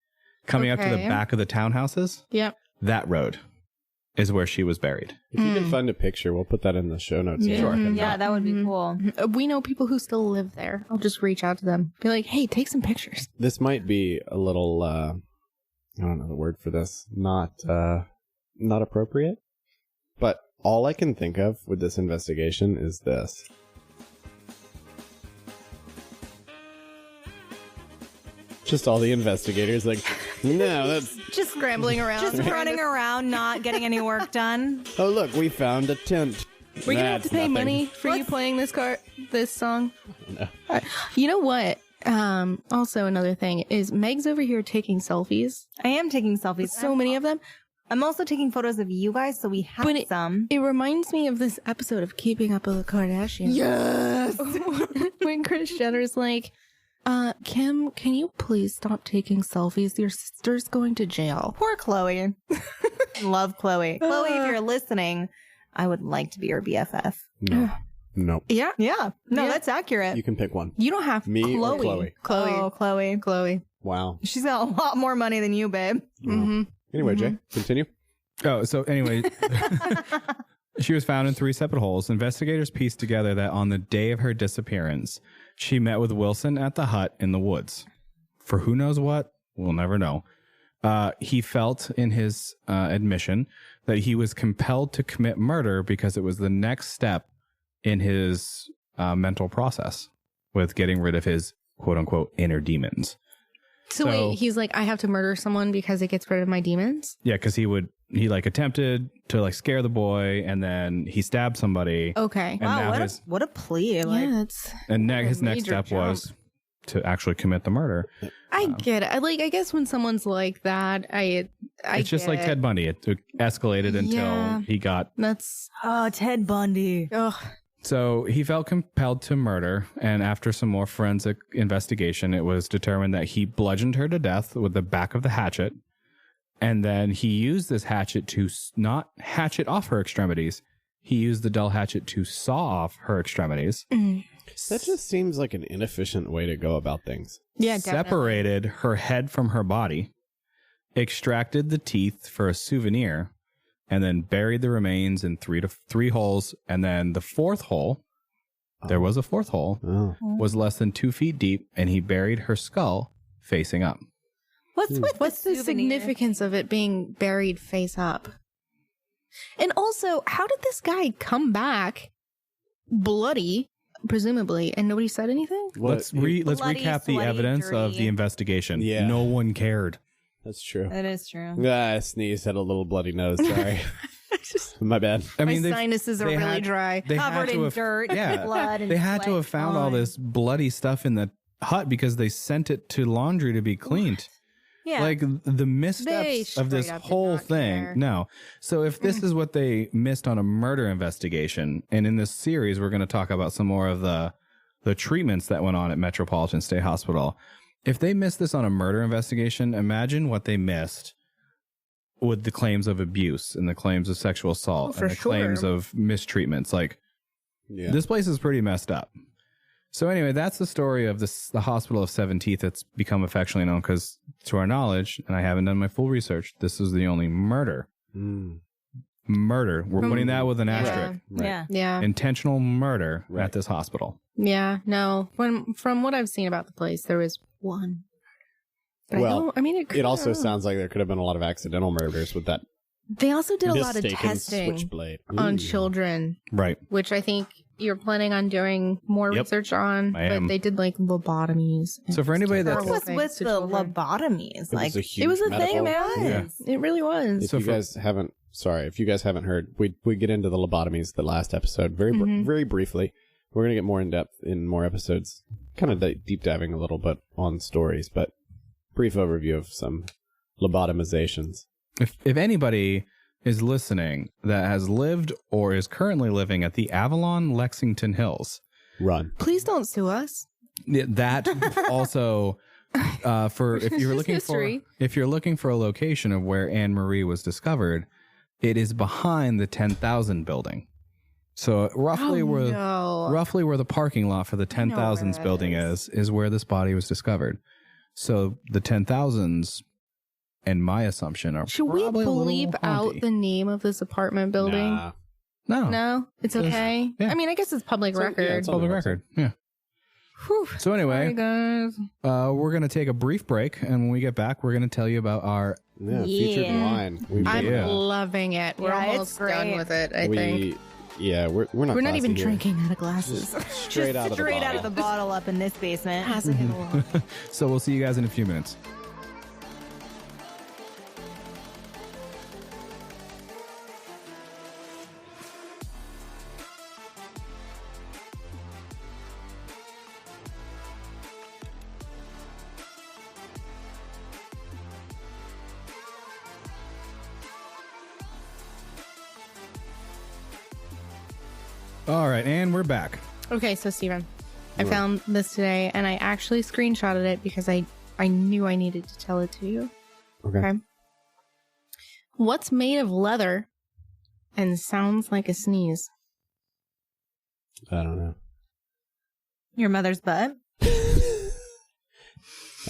Coming up to the back of the townhouses. Yep. That road is where she was buried. If you can find a picture, we'll put that in the show notes. Yeah. Sure. Yeah, that would be cool. We know people who still live there. I'll just reach out to them. Be like, hey, take some pictures. This might be a little, I don't know the word for this, not appropriate. But all I can think of with this investigation is this. Just all the investigators like, no, that's... Just scrambling around. Just running around, not getting any work done. Oh, look, we found a tent. We're going to have to pay money for you playing this song. No. You know what? Also, another thing is Meg's over here taking selfies. I am taking selfies. So many of them. I'm also taking photos of you guys, so we have some. It reminds me of this episode of Keeping Up with the Kardashians. Yes. When Kris Jenner's like, Kim, can you please stop taking selfies? Your sister's going to jail. Poor Chloe. Love Chloe. Chloe, if you're listening, I would like to be your BFF. No. Nope. Yeah. Yeah. No, Yeah. that's accurate. You can pick one. You don't have Me or Chloe. Chloe? Oh, Chloe. Chloe. Wow. She's got a lot more money than you, babe. Mm-hmm. Anyway, Jay, continue. Oh, so anyway, she was found in 3 separate holes. Investigators pieced together that on the day of her disappearance, she met with Wilson at the hut in the woods. For who knows what, we'll never know. He felt in his admission that he was compelled to commit murder because it was the next step in his mental process with getting rid of his quote unquote inner demons. So wait, he's like, I have to murder someone because it gets rid of my demons? Yeah, because he like attempted to like scare the boy, and then he stabbed somebody. Okay. And now Wow, his what a plea. Like, Yeah, it's... his next major step jump. was to actually commit the murder. I get it. I guess when someone's like that, I It's just get like it. Ted Bundy. It escalated until Yeah. he got. That's... oh, Ted Bundy. Ugh. So he felt compelled to murder, and after some more forensic investigation, it was determined that he bludgeoned her to death with the back of the hatchet, and then he used this hatchet to not hatchet off her extremities. He used the dull hatchet to saw off her extremities. That just seems like an inefficient way to go about things. Yeah, definitely. Separated her head from her body, extracted the teeth for a souvenir, and then buried the remains in 3 holes. And then the 4th hole, there was a 4th hole, Oh. was less than 2 feet deep, and he buried her skull facing up. What's with What's the souvenir? significance of it being buried face up? And also, how did this guy come back bloody, presumably, and nobody said anything? Let's Bloody, recap the sweaty, evidence of dirty. the investigation. Yeah. No one cared. That's true. That is true. I sneezed, had a little bloody nose. Sorry. My bad. I My mean, sinuses are they really had- dry. They had Covered to in have, dirt, yeah, blood, and they had to sweat. have found all this bloody stuff in the hut because they sent it to laundry to be cleaned. Yeah. Like the They missteps of this straight up did whole not thing. care. No. So if this is what they missed on a murder investigation, and in this series, we're going to talk about some more of the treatments that went on at Metropolitan State Hospital. If they missed this on a murder investigation, imagine what they missed with the claims of abuse and the claims of sexual assault for and the claims sure. of mistreatments. Like, Yeah. this place is pretty messed up. So anyway, that's the story of the Hospital of Seven Teeth. It's become affectionately known because, to our knowledge, and I haven't done my full research, this is the only murder. Murder. We're putting that with an asterisk. Right. Yeah. Yeah. Intentional murder Right. at this hospital. Yeah. No. From what I've seen about the place, there was one. But Well, it also sounds like there could have been a lot of accidental murders with that They also did a lot of mistaken testing switchblade. on Ooh. children, Right. which I think you're planning on doing more Yep. research on. I am. But they did like lobotomies. and So for anybody that- What's terrible things with to the children. lobotomies? It Like, was a huge It was a medical- thing, man. Yeah. It really was. If So you for- guys haven't, if you guys haven't heard, we get into the lobotomies the last episode very briefly. We're gonna get more in depth in more episodes, kind of deep diving a little bit on stories, but brief overview of some lobotomizations. If anybody is listening that has lived or is currently living at the Avalon Lexington Hills, Run. Please don't sue us. that also for if you're looking History. for a location of where Anne Marie was discovered, it is behind the 10,000 building. So roughly roughly where the parking lot for the 10,000s where it building is where this body was discovered. So the 10,000s, in my assumption, are Should we probably a little bleep out haunty. the name of this apartment building? Nah. No, No, it's okay. Yeah. I mean, I guess it's public So, yeah, record. it's on public the record. Yeah. Whew. So anyway, Sorry, guys. we're going to take a brief break, and when we get back, we're going to tell you about our Featured wine. I'm Yeah. loving it. We're Yeah, it's almost done great. with it, I think. We're not. We're not classy even here. drinking out of glasses. Straight out of the bottle. out of the bottle up in this basement. Passing it along. So we'll see you guys in a few minutes. All right, and we're back. Okay, so Steven, I found this today, and I actually screenshotted it because I knew I needed to tell it to you. Okay. What's made of leather and sounds like a sneeze? I don't know. Your mother's butt.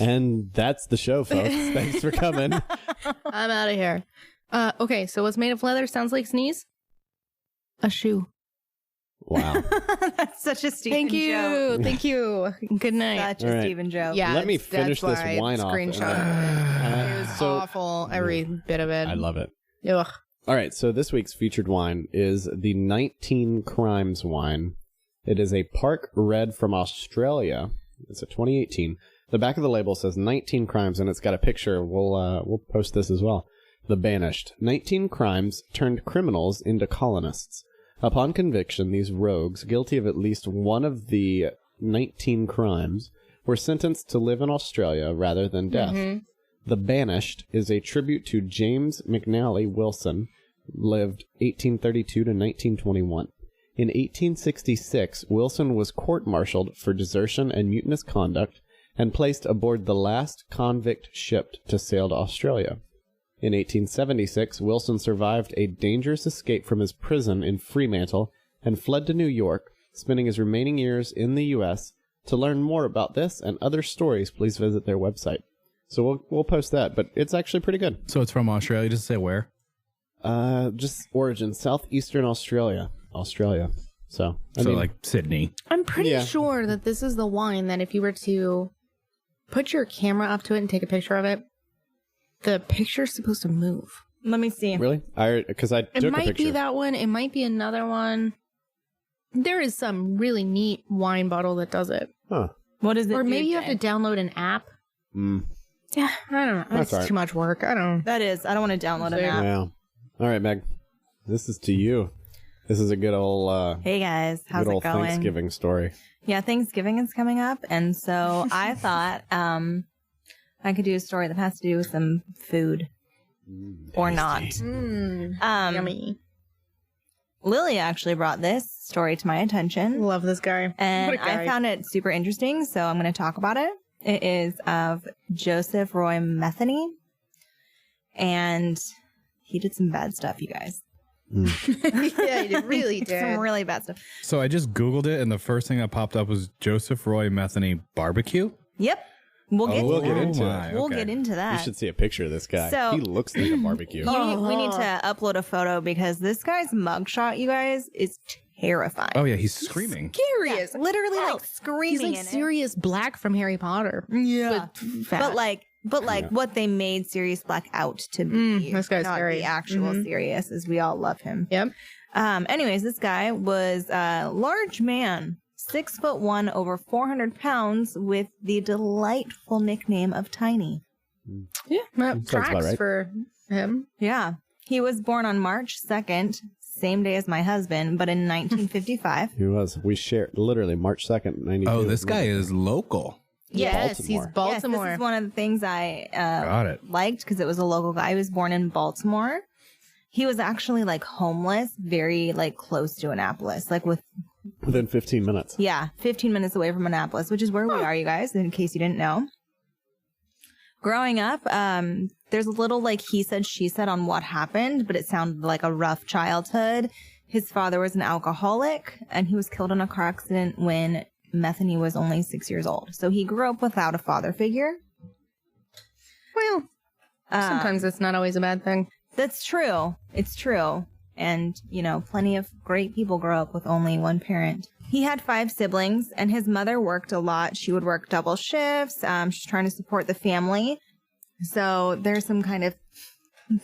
And that's the show, folks. Thanks for coming. I'm out of here. Okay, so what's made of leather sounds like sneeze? A shoe. Wow. That's such a Stephen Thank you. joke. Thank you. Good night. Such All a right. Stephen joke. Yeah, Let me that's finish this why I wine off. screenshotted it. It was So- awful. Every bit of it. I love it. Ugh. All right, so this week's featured wine is the 19 Crimes wine. It is a Park Red from Australia. It's a 2018. The back of the label says 19 Crimes, and it's got a picture. We'll post this as well. The Banished. 19 crimes turned criminals into colonists. Upon conviction, these rogues, guilty of at least one of the 19 crimes, were sentenced to live in Australia rather than death. The Banished is a tribute to James McNally Wilson, lived 1832 to 1921. In 1866, Wilson was court-martialed for desertion and mutinous conduct and placed aboard the last convict ship to sail to Australia. In 1876, Wilson survived a dangerous escape from his prison in Fremantle and fled to New York, spending his remaining years in the U.S. To learn more about this and other stories, please visit their website. So we'll post that, but it's actually pretty good. So it's from Australia. Just say where. Just origin, southeastern Australia. So, I So mean, like Sydney. I'm pretty Yeah. sure that this is the wine that if you were to put your camera up to it and take a picture of it, the picture's supposed to move. Let me see. really? Because I It took a might picture. be that one. It might be another one. There is some really neat wine bottle that does it. Huh. What is it? Or do, maybe you have Jay? to download an app. Mm. Yeah, I don't know. That's It's all right. too much work. I don't know. That is. I don't want to download an Yeah. app. Yeah. All right, Meg. This is to you. This is a good old, Hey guys, how's good it old going? Thanksgiving story. Yeah, Thanksgiving is coming up, and so I thought I could do a story that has to do with some food or not. Yummy. Lily actually brought this story to my attention, Love this guy. and What a guy. I found it super interesting, so I'm going to talk about it. It is of Joseph Roy Metheny, and he did some bad stuff, you guys. Yeah, you really Some did. really bad stuff. So I just Googled it, and the first thing that popped up was Joseph Roy Metheny Barbecue. Yep, we'll get we'll to get that. into my, We'll okay. get into that. You should see a picture of this guy. So- He looks like a barbecue. We need to upload a photo because this guy's mugshot, you guys, is terrifying. Oh yeah, he's screaming. Serious. Literally like He's screaming like in Sirius Black from Harry Potter. it. Yeah. But fat. But like what they made Sirius Black out to be. this guy's not scary. the actual Sirius, as we all love him. Yep. Anyways, this guy was a large man, 6'1", over 400 pounds, with the delightful nickname of Tiny. Yeah, that Sounds tracks about right. for him. Yeah. He was born on March 2nd, same day as my husband, but in 1955. He was. We shared literally March 2nd, 92. Oh, this guy is local. Yes, he's Baltimore. Yes, Baltimore. this is one of the things I Got it. liked because it was a local guy. He was born in Baltimore. He was actually like homeless, very like close to Annapolis, like Within 15 minutes. 15 minutes away from Annapolis, which is where we are, you guys, in case you didn't know. Growing up, there's a little like he said, she said on what happened, but it sounded like a rough childhood. His father was an alcoholic and he was killed in a car accident when Metheny was only 6 years old. So he grew up without a father figure. Well, sometimes it's not always a bad thing. That's true. It's true. And, you know, plenty of great people grow up with only one parent. He had 5 siblings, and his mother worked a lot. She would work double shifts. She's trying to support the family. So there's some kind of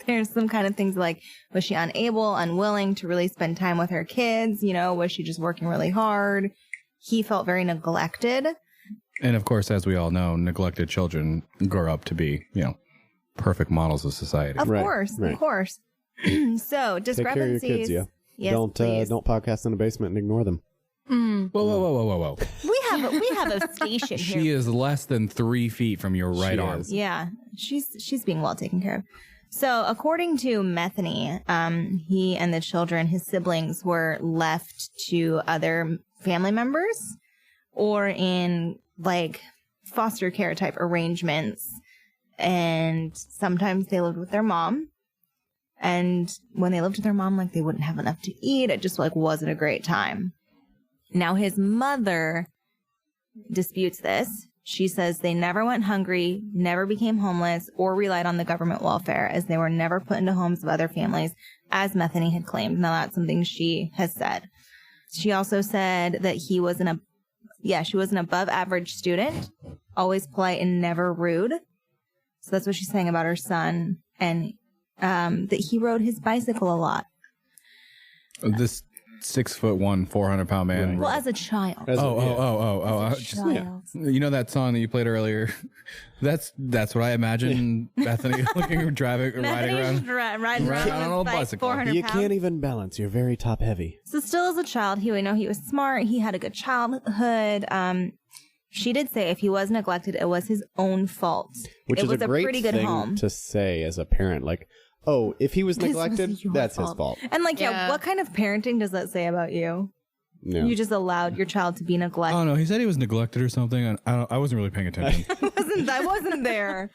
things like, was she unable, unwilling to really spend time with her kids? You know, was she just working really hard? He felt very neglected. And of course, as we all know, neglected children grow up to be, perfect models of society. Of Right, course, right. of course. So Take care of your discrepancies. kids, yeah. Yes, don't please. don't podcast in the basement and ignore them. Whoa. We have a station here. She is less than 3 feet from your right She arm. is. Yeah, she's being well taken care of. So according to Metheny, he and the children, his siblings, were left to other family members or in like foster care type arrangements. And sometimes they lived with their mom. And when they lived with their mom, like they wouldn't have enough to eat. It just like wasn't a great time. Now his mother disputes this. She says they never went hungry, never became homeless, or relied on the government welfare, as they were never put into homes of other families, as Metheny had claimed. Now that's something she has said. She also said that she was an above average student, always polite and never rude. So that's what she's saying about her son, and that he rode his bicycle a lot. This 6'1", 400-pound man. Right. Well, as a child. You know that song that you played earlier? That's what I imagine Bethany riding around. Riding around on a bicycle. 400 You pounds. can't even balance. You're very top heavy. So still as a child, he would know he was smart. He had a good childhood. She did say if he was neglected, it was his own fault. Which is was a great pretty good thing home. to say as a parent. Like, oh, if he was neglected, that's his fault. And like, yeah, what kind of parenting does that say about you? Yeah. You just allowed your child to be neglected. Oh no, he said he was neglected or something. And I wasn't really paying attention. I wasn't there.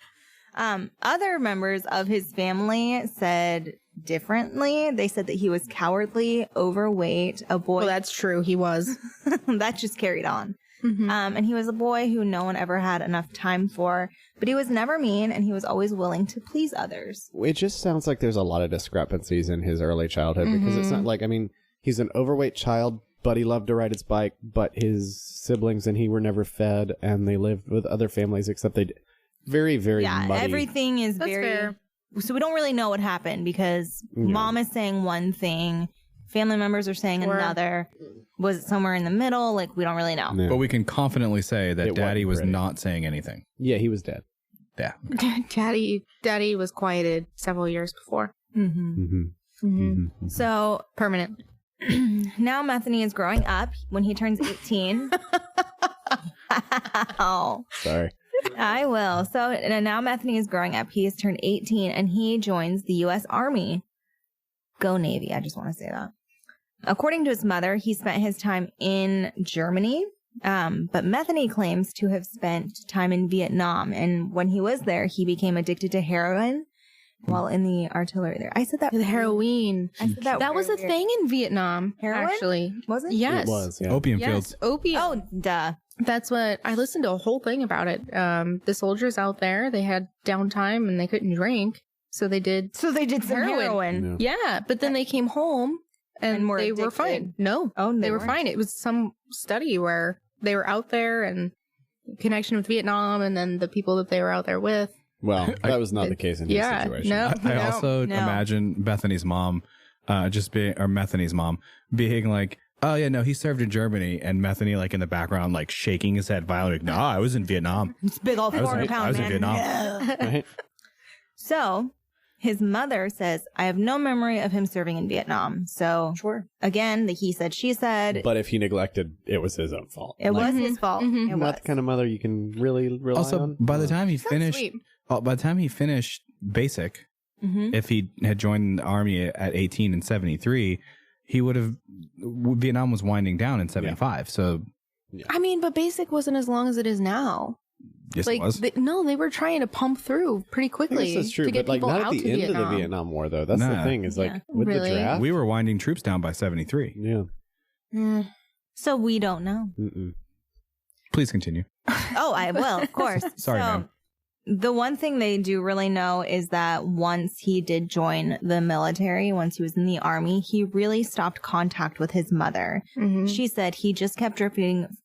Other members of his family said differently. They said that he was cowardly, overweight, a boy. Well, that's true. He was. That just carried on. Mm-hmm. And he was a boy who no one ever had enough time for, but he was never mean and he was always willing to please others. It just sounds like there's a lot of discrepancies in his early childhood because it's not like, I mean, he's an overweight child, but he loved to ride his bike, but his siblings and he were never fed and they lived with other families except they very, very muddy. Everything is That's very fair. So we don't really know what happened because mom is saying one thing, family members are saying another. Was it somewhere in the middle? Like, we don't really know. Yeah. But we can confidently say that It Daddy was wasn't pretty. not saying anything. Yeah, he was dead. Yeah. Daddy was quieted several years before. So Permanently. now Metheny is growing up. When he turns 18. Wow. Sorry. I will. So now Metheny is growing up. He has turned 18 and he joins the U.S. Army. Go Navy. I just want to say that. According to his mother, he spent his time in Germany, but Metheny claims to have spent time in Vietnam. And when he was there, he became addicted to heroin while in the artillery there. I said that. The heroin. I said that. That was a thing in Vietnam, Heroin? actually. Was it? Yes. It was, yeah. Opium Yes. fields. Opium. Oh, duh. That's what I listened to a whole thing about it. The soldiers out there, they had downtime and they couldn't drink. So they did. So they did some heroin. Yeah. But then they came home and were they were addicted. fine. No. Oh, They were weren't. fine. It was some study where they were out there and connection with Vietnam and then the people that they were out there with. Well, that was not the case in his Yeah. situation. No. I also no. imagine Bethany's mom, Methane's mom, being like, oh yeah, no, he served in Germany, and Metheny like in the background, like shaking his head violently, like, no, I was in Vietnam. It's big old I was 400 in pound man. Vietnam. Right? So his mother says, I have no memory of him serving in Vietnam. So again, the he said, she said. But if he neglected, it was his own fault. It was his fault. Mhm. It Not was. the kind of mother you can really rely Also, on. by the time he Sounds finished, sweet. by the time he finished basic, if he had joined the army at 18 in 73, he would have. Vietnam was winding down in 75, so I mean, but basic wasn't as long as it is now. yes, Like, it was. they were trying to pump through pretty I quickly guess that's true, to get but like people not out at the to end Vietnam. of the Vietnam War, though. That's the Nah. thing. Is like Yeah. with Really? the draft. We were winding troops down by 73. Yeah. Mm. So we don't know. Mm-mm. Please continue. Oh, I will, of course. Sorry, so, ma'am. The one thing they do really know is that once he did join the military, once he was in the army, he really stopped contact with his mother. Mhm. She said he just kept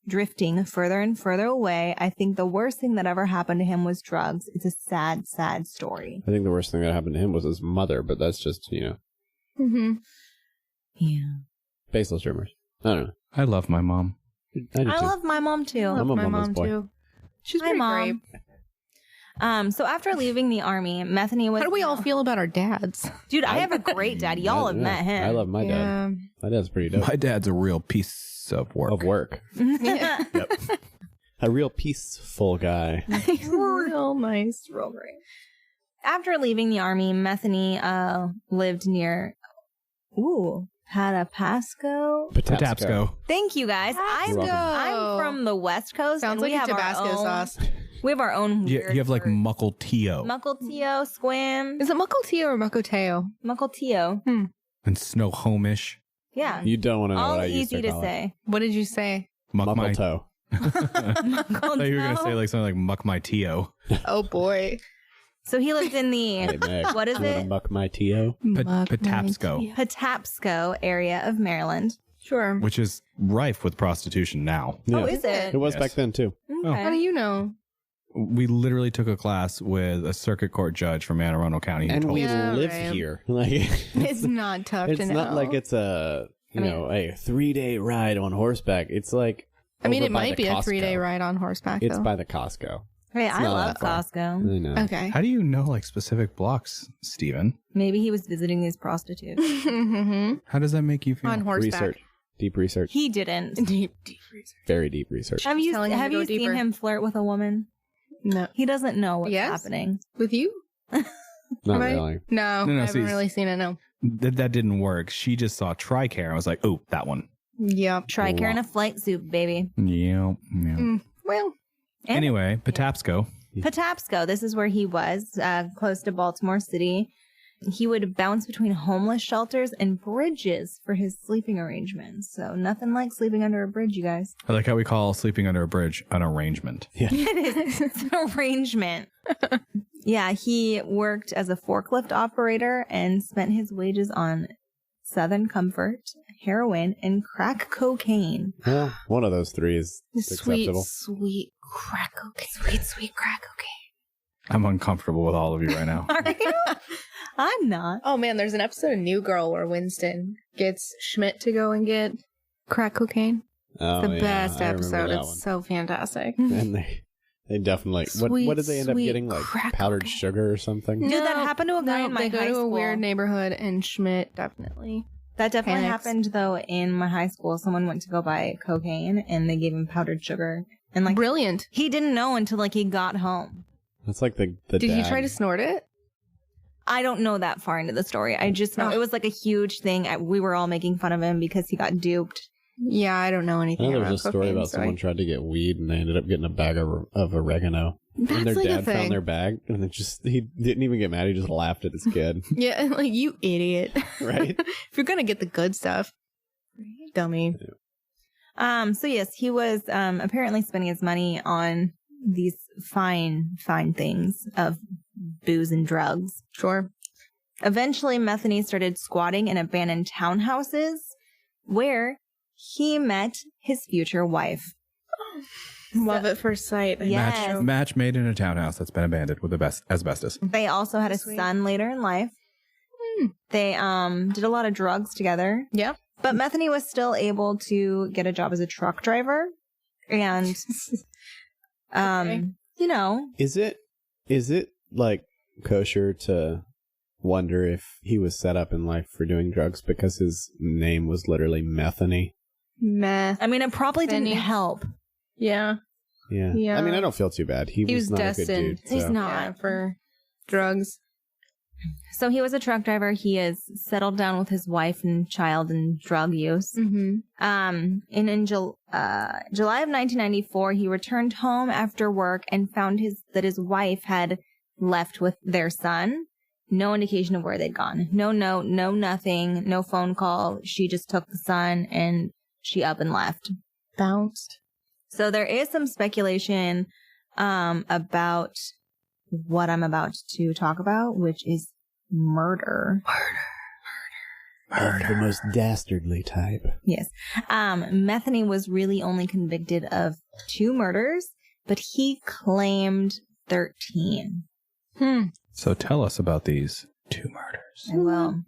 drifting further and further away. I think the worst thing that ever happened to him was drugs. It's a sad, sad story. I think the worst thing that happened to him was his mother, but that's just, Mhm. Yeah. baseless rumors. I don't know. I love my mom. I do I too. love my mom too. I'm a my mama's mom boy. too. She's Hi, pretty Mom. great. So after leaving the army, Metheny was. How do we all feel about our dads? Dude, I have a great dad. Y'all have Yeah, met him. I love my dad. Yeah. My dad's pretty dope. My dad's a real piece of work. Of work. Yeah. A real peaceful guy. Real nice. Real great. After leaving the army, Metheny lived near Patapsco. Thank you, guys. I'm from the West Coast. Sounds like we a have Tabasco our own, sauce. We have our own weird You have like word. Mukilteo Mukilteo, Squim. Is it Mukilteo or Mukilteo? Mukilteo. and Snohomish. Yeah. You don't want to know All what I used easy to to call say. What did you say? Muck my. Muckle-toe. I thought you were gonna say like something like muck my Teo. Oh boy. So he lived in the, Hey, Meg, what is you wanna it? muck my T.O.? Patapsco, Patapsco area of Maryland. Sure. which is rife with prostitution now. Yeah. Oh, is it? It was Yes. back then, too. Okay. How do you know? We literally took a class with a circuit court judge from Anne Arundel County. Who And told we us. Yeah, live right. here. Like, It's not tough it's to know. not like it's a, I mean- a 3-day ride on horseback. It's like, I mean, over it by might the be a Costco. 3-day ride on horseback, It's though. by the Costco. Hey, I not love that far. Costco. I know. Okay. How do you know like specific blocks, Stephen? Maybe he was visiting these prostitutes. Mhm. How does that make you feel? On horseback. Research. Deep research. He didn't. Deep research. Very deep research. Have you Telling him to go seen deeper. him flirt with a woman? No. He doesn't know what's Yes? happening. With you? Not Have I? really. No, No, I haven't see, really seen it, no. That didn't work. She just saw Tricare and was like, "Oh, that one." Yep. Tricare and a flight suit, baby. Yeah. Well, Anyway, Patapsco. Patapsco, this is where he was, close to Baltimore City. He would bounce between homeless shelters and bridges for his sleeping arrangements. So nothing like sleeping under a bridge, you guys. I like how we call sleeping under a bridge an arrangement. It is. It's an arrangement. Yeah, he worked as a forklift operator and spent his wages on Southern Comfort, heroin, and crack cocaine. Well, one of those three is sweet, acceptable. sweet crack cocaine. Sweet crack cocaine. I'm uncomfortable with all of you right now. Are you? I'm not. Oh man, there's an episode of New Girl where Winston gets Schmidt to go and get crack cocaine. Oh, The yeah, best I remember episode. that It's one. so fantastic. And they definitely what did they end up Sweet, getting, like crack powdered cocaine. sugar or something? Dude, that happened to a guy in my they go high to school. a weird neighborhood, and Schmidt definitely. That definitely Panics. happened though in my high school. Someone went to go buy cocaine and they gave him powdered sugar. And like Brilliant. he didn't know until like he got home. That's like the Did he dad. try to snort it? I don't know that far into the story. I just know Oh. it was like a huge thing. We were all making fun of him because he got duped. Yeah, I don't know I anything know there about was a story cocaine, about so someone tried to get weed and they ended up getting a bag of oregano. That's and their like a dad thing. found their bag and he didn't even get mad. He just laughed at his kid. Yeah, like, you idiot. Right? If you're gonna get the good stuff. Dummy. So yes, he was apparently spending his money on these fine things of booze and drugs. Sure. Eventually, Metheny started squatting in abandoned townhouses where he met his future wife. Love at first sight. Yes. Match made in a townhouse that's been abandoned with asbestos. They also had a Sweet. son later in life. They did a lot of drugs together. Yeah. But Metheny was still able to get a job as a truck driver. And, Okay. you know, Is it like kosher to wonder if he was set up in life for doing drugs because his name was literally Metheny? Meh. I mean, it probably didn't Benny. help. Yeah. Yeah. Yeah. I mean, I don't feel too bad. He was not destined. a good dude. He's so. not. Yeah, for drugs. So he was a truck driver. He has settled down with his wife and child and drug use. Mm-hmm. And in July of 1994, he returned home after work and found that his wife had left with their son. No indication of where they'd gone. No note, no nothing, no phone call. She just took the son and she up and left. Bounced. So there is some speculation about what I'm about to talk about, which is murder. Of the most dastardly type. Yes. Metheny was really only convicted of 2 murders, but he claimed 13. So tell us about these 2 murders. I will.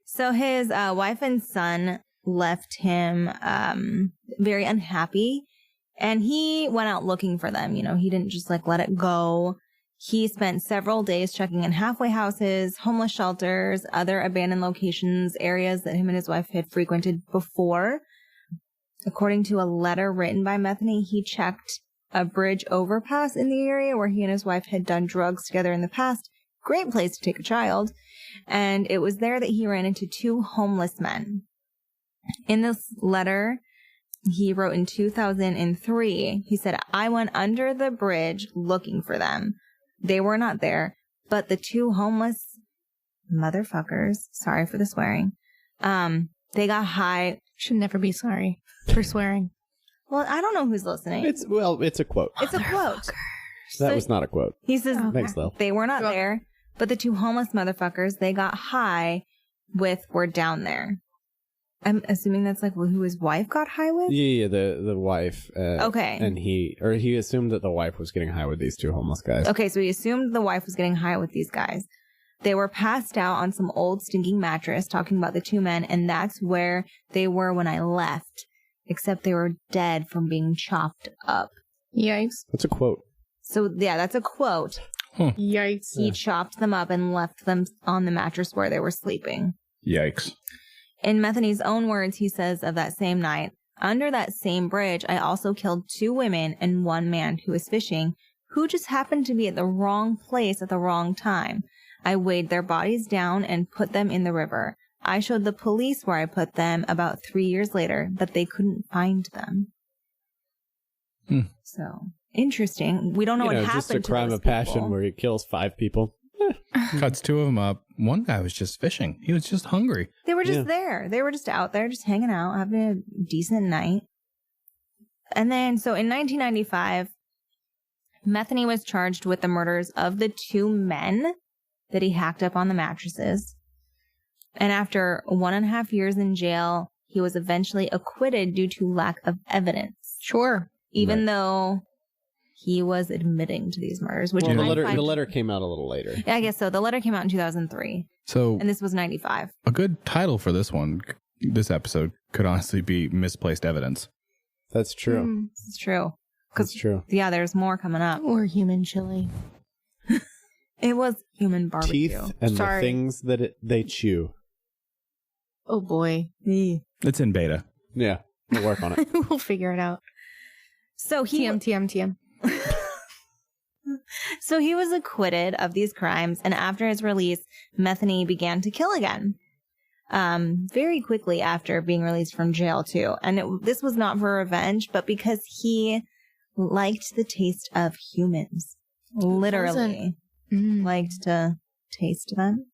So his wife and son left him very unhappy, and he went out looking for them. You know, he didn't just like let it go. He spent several days checking in halfway houses, homeless shelters, other abandoned locations, areas that him and his wife had frequented before. According to a letter written by Metheny, he checked a bridge overpass in the area where he and his wife had done drugs together in the past. Great place to take a child. And it was there that he ran into 2 homeless men. In this letter he wrote in 2003, he said, I went under the bridge looking for them. They were not there, but the 2 homeless motherfuckers, sorry for the swearing, they got high. Should never be sorry for swearing. Well, I don't know who's listening. It's a quote. It's a quote. That was not a quote. He says, Thanks, Lil. They were not there, but the 2 homeless motherfuckers they got high with were down there. I'm assuming that's like who his wife got high with? Yeah, the wife. Okay. And he assumed that the wife was getting high with these 2 homeless guys. Okay, so he assumed the wife was getting high with these guys. They were passed out on some old stinking mattress talking about the 2 men, and that's where they were when I left. Except they were dead from being chopped up. Yikes. That's a quote. So, yeah, that's a quote. Yikes. He chopped them up and left them on the mattress where they were sleeping. Yikes. In Methany's own words, he says of that same night, under that same bridge, I also killed 2 women and 1 man who was fishing, who just happened to be at the wrong place at the wrong time. I weighed their bodies down and put them in the river. I showed the police where I put them about 3 years later, but they couldn't find them. So, interesting. We don't know what happened to just a crime of passion where he kills 5 people. Cuts 2 of them up. One guy was just fishing. He was just hungry. They were just there. They were just out there, just hanging out, having a decent night. And then, so in 1995, Metheny was charged with the murders of the 2 men that he hacked up on the mattresses. And after 1.5 years in jail, he was eventually acquitted due to lack of evidence. Sure. Even though he was admitting to these murders. Which the letter came out a little later. Yeah, I guess so. The letter came out in 2003. So, and this was 95. A good title for this episode, could honestly be Misplaced Evidence. That's true. It's true. That's true. Yeah, there's more coming up. Or human chili. It was human barbecue. Teeth and the things that they chew. Oh boy. It's in beta. Yeah, we'll work on it. We'll figure it out. So TM. So he was acquitted of these crimes, and after his release, Metheny began to kill again. Very quickly after being released from jail too. And this was not for revenge, but because he liked the taste of humans. Literally. Liked to taste them.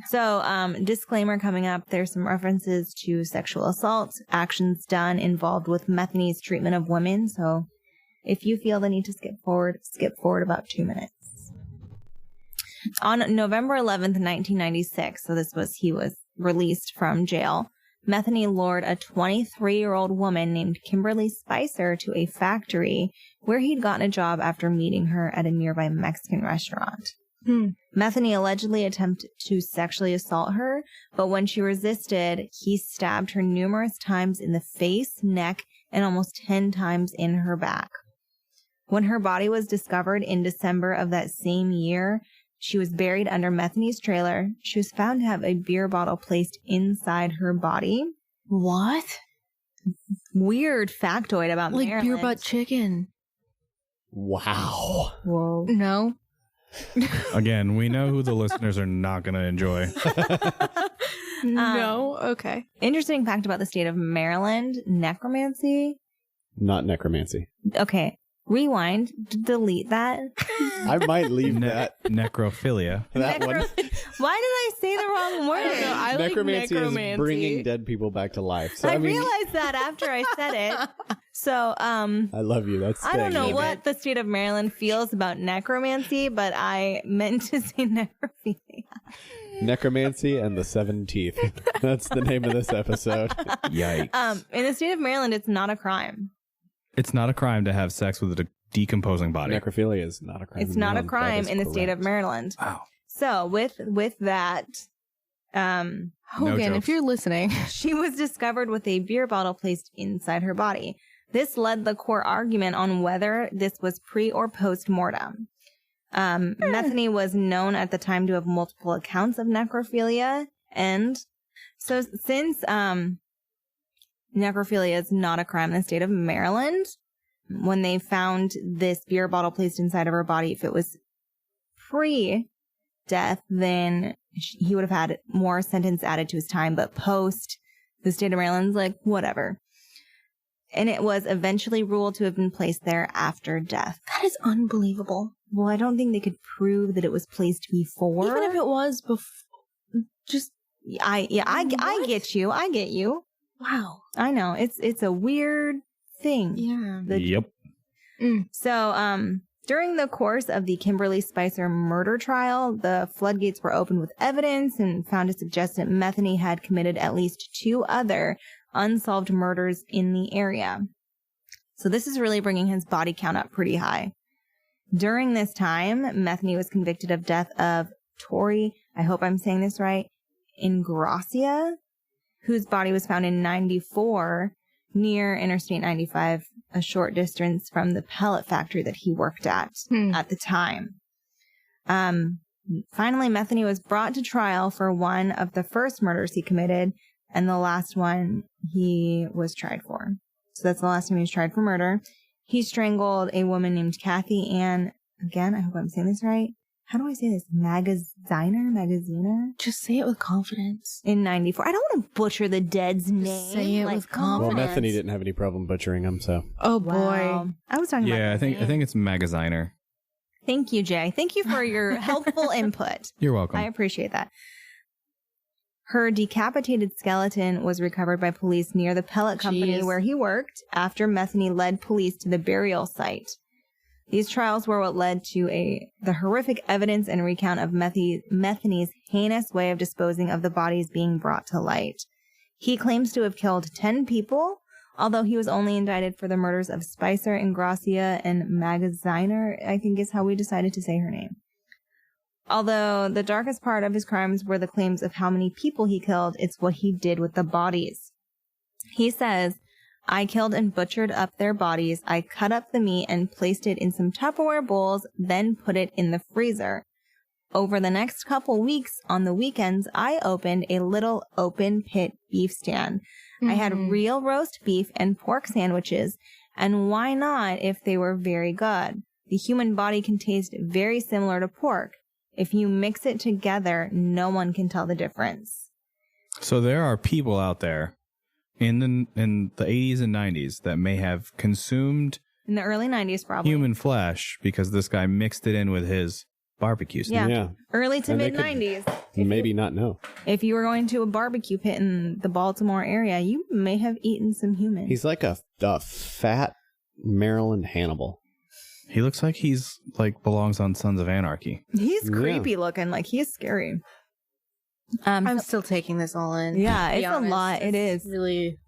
So, disclaimer coming up, there's some references to sexual assault, actions done involved with Metheny's treatment of women. So, if you feel the need to skip forward about 2 minutes. On November 11th, 1996, so he was released from jail, Metheny lured a 23-year-old woman named Kimberly Spicer to a factory where he'd gotten a job after meeting her at a nearby Mexican restaurant. Metheny allegedly attempted to sexually assault her, but when she resisted, he stabbed her numerous times in the face, neck, and almost 10 times in her back. When her body was discovered in December of that same year, she was buried under Metheny's trailer. She was found to have a beer bottle placed inside her body. What? Weird factoid about Maryland. Beer butt chicken. Wow. Whoa. No. Again, we know who the listeners are not going to enjoy. No? Okay. Interesting fact about the state of Maryland. Necromancy. Not necromancy. Okay. Rewind. Delete that. I might leave that. Necrophilia. That one. Why did I say the wrong word? I necromancy like necromancy. is bringing dead people back to life. So, I realized that after I said it. So, I love you. That's I don't know what the state of Maryland feels about necromancy, but I meant to say necrophilia. Necromancy and the 7 teeth. That's the name of this episode. Yikes. In the state of Maryland, it's not a crime. It's not a crime to have sex with a decomposing body. Necrophilia is not a crime. It's not a crime in the state of Maryland. Wow. So with that, Hogan, No if you're listening, she was discovered with a beer bottle placed inside her body. This led the court argument on whether this was pre or post mortem. Metheny was known at the time to have multiple accounts of necrophilia, and so since necrophilia is not a crime in the state of Maryland, when they found this beer bottle placed inside of her body, if it was pre-death, then he would have had more sentence added to his time. But post, the state of Maryland's like, whatever. And it was eventually ruled to have been placed there after death. That is unbelievable. Well, I don't think they could prove that it was placed before. Even if it was before, just I get you. I get you. wow. I know it's a weird thing. Yeah. Yep. So, during the course of the Kimberly Spicer murder trial, the floodgates were opened with evidence and found to suggest that Metheny had committed at least 2 other unsolved murders in the area. So this is really bringing his body count up pretty high. During this time, Metheny was convicted of death of Tori, I hope I'm saying this right, Ingracia, whose body was found in 94 near Interstate 95, a short distance from the pellet factory that he worked at the time. Finally, Metheny was brought to trial for one of the first murders he committed, and the last one he was tried for. So that's the last time he was tried for murder. He strangled a woman named Kathy Ann, again, I hope I'm saying this right. How do I say this? Magaziner? Just say it with confidence. In 94. I don't want to butcher the dead's name. Say it with confidence. Well, Metheny didn't have any problem butchering him, so. Oh, boy. Wow. I was talking about Yeah, I think it's Magaziner. Thank you, Jay. Thank you for your helpful input. You're welcome. I appreciate that. Her decapitated skeleton was recovered by police near the pellet company where he worked after Metheny led police to the burial site. These trials were what led to the horrific evidence and recount of Metheny's heinous way of disposing of the bodies being brought to light. He claims to have killed 10 people, although he was only indicted for the murders of Spicer, Ingracia, and Magaziner, I think is how we decided to say her name. Although the darkest part of his crimes were the claims of how many people he killed, it's what he did with the bodies. He says, I killed and butchered up their bodies. I cut up the meat and placed it in some Tupperware bowls, then put it in the freezer. Over the next couple weeks, on the weekends, I opened a little open pit beef stand. I had real roast beef and pork sandwiches, and why not if they were very good? The human body can taste very similar to pork. If you mix it together, no one can tell the difference. So there are people out there in the 80s and 90s that may have consumed in the early 90s, probably human flesh because this guy mixed it in with his barbecue stuff. Yeah. Early to mid 90s. Maybe not know. If you were going to a barbecue pit in the Baltimore area, you may have eaten some human. He's like a fat Maryland Hannibal. He looks like he's belongs on Sons of Anarchy. He's creepy looking, like he's scary. I'm still taking this all in. Yeah, it's honest. A lot. It is really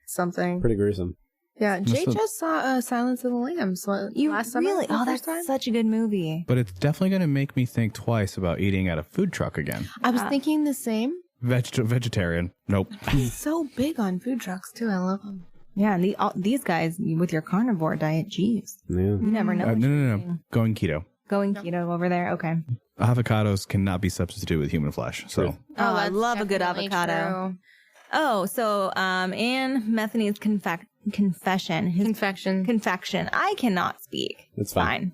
something. Pretty gruesome. Yeah, Jay just saw Silence of the Lambs last summer. Really? Oh, that's such a good movie. But it's definitely going to make me think twice about eating at a food truck again. I was thinking the same. Vegetarian. Nope. He's so big on food trucks too. I love them. Yeah, and these guys with your carnivore diet, geez. Yeah. You never know. No. Going keto. Going keto over there. Okay. Avocados cannot be substituted with human flesh. So. Oh, I love a good avocado. True. Oh, so in Metheny's confession. Confection. I cannot speak. It's fine.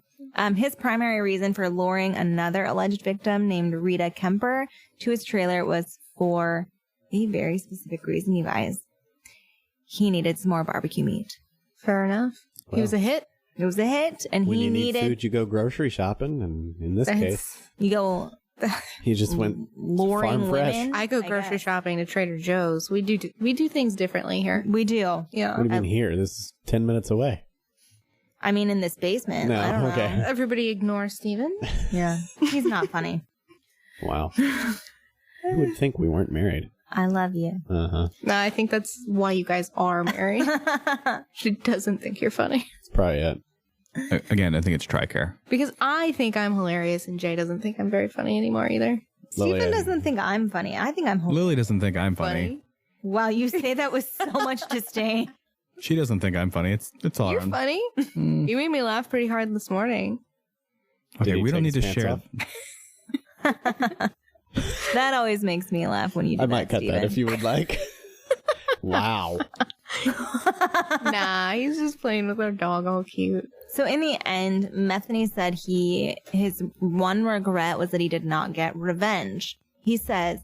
His primary reason for luring another alleged victim named Rita Kemper to his trailer was for a very specific reason, you guys. He needed some more barbecue meat. Fair enough. Well, he was a hit. It was a hit, and when he you needed need food, you go grocery shopping, and in this case, you go. he just went luring farm fresh. women. I go grocery shopping to Trader Joe's. We do things differently here. We do. Yeah. What do you mean here? This is 10 minutes away. I mean, in this basement. No, I don't okay. know. Everybody ignore Steven. Yeah. He's not funny. Wow. I would think we weren't married. I love you. Uh-huh. No, I think that's why you guys are married. She doesn't think you're funny. That's probably it. Again, I think it's TRICARE. Because I think I'm hilarious and Jay doesn't think I'm very funny anymore either. Steven doesn't think I'm funny. I think I'm hilarious. Lily doesn't think I'm funny. Wow, you say that with so much disdain. She doesn't think I'm funny. It's all You're around. funny. You made me laugh pretty hard this morning. Okay, Did he we don't take need to his share. pants off? That always makes me laugh when you do I might cut Steven. that if you would like. Wow. Nah, he's just playing with our dog, all cute. So in the end, Metheny said his one regret was that he did not get revenge. He says,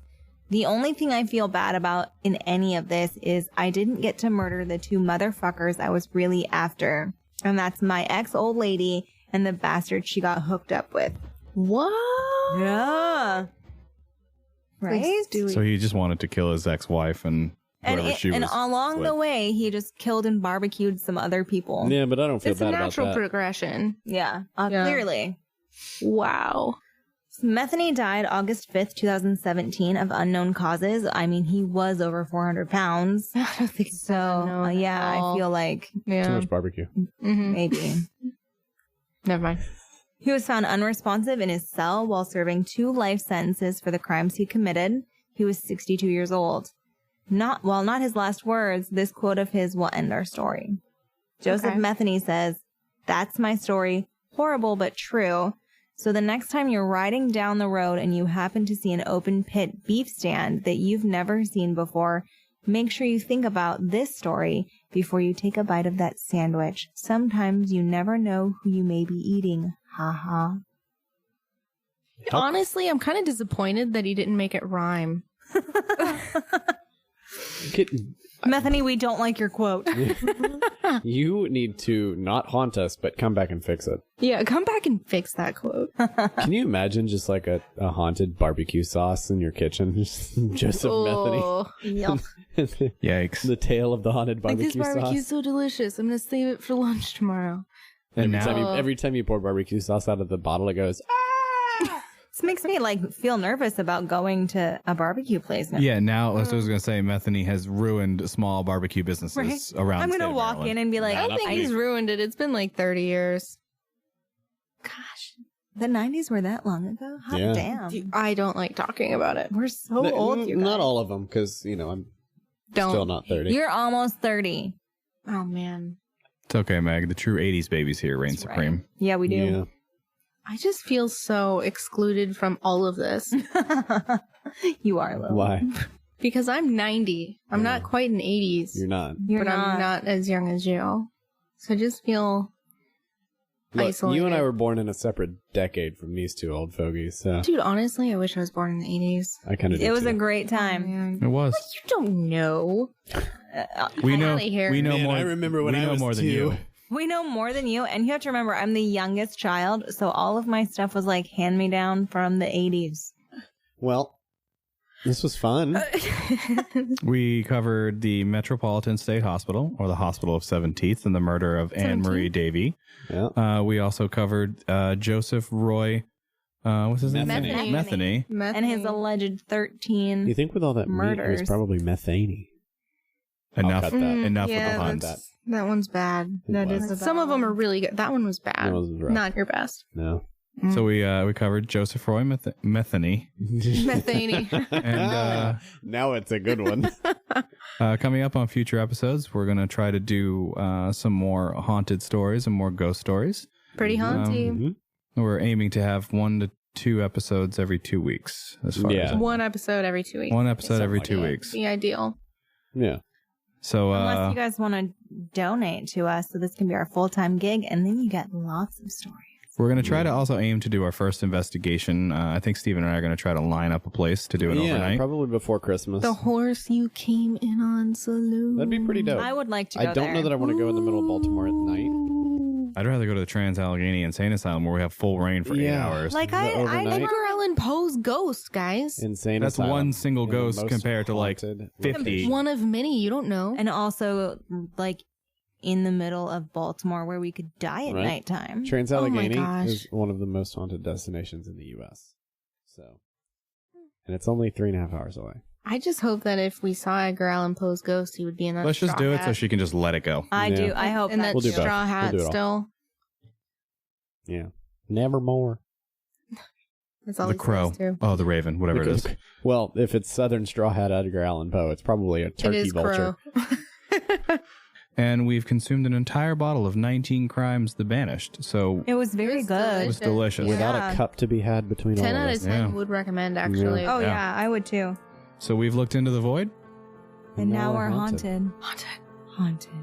"The only thing I feel bad about in any of this is I didn't get to murder the two motherfuckers I was really after. And that's my ex-old lady and the bastard she got hooked up with." What? Yeah. Right? So he just wanted to kill his ex-wife and whoever she was. And along with. the way, he just killed and barbecued some other people. Yeah, but I don't feel It's a bad about natural that. progression. Yeah, Yeah. clearly. Wow. Metheny died August 5th, 2017 of unknown causes. I mean, he was over 400 pounds. I don't think So, unknown at yeah, I all. feel like Too Yeah. much barbecue. Mm-hmm. maybe. Never mind. He was found unresponsive in his cell while serving 2 life sentences for the crimes he committed. He was 62 years old. Not his last words, this quote of his will end our story. Joseph Okay. Metheny says, "That's my story. Horrible, but true. So the next time you're riding down the road and you happen to see an open pit beef stand that you've never seen before, make sure you think about this story before you take a bite of that sandwich. Sometimes you never know who you may be eating. Ha ha." Honestly, I'm kind of disappointed that he didn't make it rhyme. Metheny, we don't like your quote. You need to not haunt us, but come back and fix it. Yeah, come back and fix that quote. Can you imagine just like a haunted barbecue sauce in your kitchen? Just Joseph Metheny. Oh, Yikes. The tale of the haunted like barbecue this barbecue's sauce. so delicious. I'm gonna save it for lunch tomorrow. And Every time you pour barbecue sauce out of the bottle, it goes, This makes me feel nervous about going to a barbecue place now. yeah, now I was going to say Metheny has ruined small barbecue businesses Right? around I'm the state gonna of walk Maryland. in and be like, I think he's ruined it. It's been like 30 years. gosh, the 90s were that long ago? Hot Yeah. damn. I don't like talking about it. We're so old, you guys. Not all of them, because, I'm Don't. still not 30. You're almost 30. Oh, man. It's okay, Meg. The true 80s babies here reign That's right. supreme. Yeah, we do. Yeah. I just feel so excluded from all of this You are, Lil. Why? because I'm 90. I'm not quite in 80s, You're not. You're but I'm not as young as you. So I just feel Look, isolated. you and I were born in a separate decade from these two old fogies, so Dude, honestly, I wish I was born in the 80s. I kind of do It was too. a great time. Man. It was. You don't know. We Get know. outta here. We know Man, more. I remember when we I know was more than 2. you. We know more than you, and you have to remember, I'm the youngest child, so all of my stuff was like hand-me-down from the 80s. Well, this was fun. We covered the Metropolitan State Hospital, or the Hospital of 17th, and the murder of Anne Marie Davey. Yeah. We also covered Joseph Roy. What's his name? Metheny. Metheny. And his alleged 13. You think with all that meat, it Murders. was probably methane. Enough. cut that. Enough with the yeah, puns. that's- that one's bad. That is a Some bad of them one. are really good. That one was bad. That was rough. Not your best. No. So we covered Joseph Roy Metheny, Metheny. and Now it's a good one. coming up on future episodes, we're gonna try to do some more haunted stories and more ghost stories. Pretty haunty. Mhm. We're aiming to have 1 to 2 episodes every 2 weeks. As far Yeah. as One episode every 2 weeks. one episode every Something 2 like that. weeks. The ideal. Yeah. So Unless you guys want to donate to us, so this can be our full-time gig, and then you get lots of stories. we're going to try to also aim to do our first investigation. I think Stephen and I are going to try to line up a place to do it Yeah, overnight. probably before Christmas. The horse you came in on saloon. That'd be pretty dope. I would like to go I don't know that I want to go in the middle of Baltimore at night. I'd rather go to the Trans-Allegheny Insane Asylum where we have full rain for 8 Yeah. hours. Like, The I overnight. Edgar Allan Poe's ghost, guys. Insane That's Asylum. one single In the ghost most compared to, like, haunted 50. One of many. You don't know. And also, like, in the middle of Baltimore where we could die at Right. nighttime. Trans-Allegheny gosh. is one of the most haunted destinations in the U.S. So, and it's only 3.5 hours away. I just hope that if we saw Edgar Allan Poe's ghost, he would be in that Let's just straw do it so hat. she can just let it go. I Yeah. do. I hope And that that We'll do both. straw We'll hat do it all. still. Yeah. Nevermore. That's all The he crow. says, too. Oh, the raven, whatever it is. Well, if it's Southern Straw Hat Edgar Allan Poe, it's probably a It turkey is vulture. crow. And we've consumed an entire bottle of 19 Crimes the Banished. So it was very was good. it was delicious. With- Without Yeah. a cup to be had between 10 all out of of us. 10 Yeah. would recommend, actually. Oh, Yeah. yeah, I would too. So we've looked into the void. And now we're haunted. Haunted. haunted.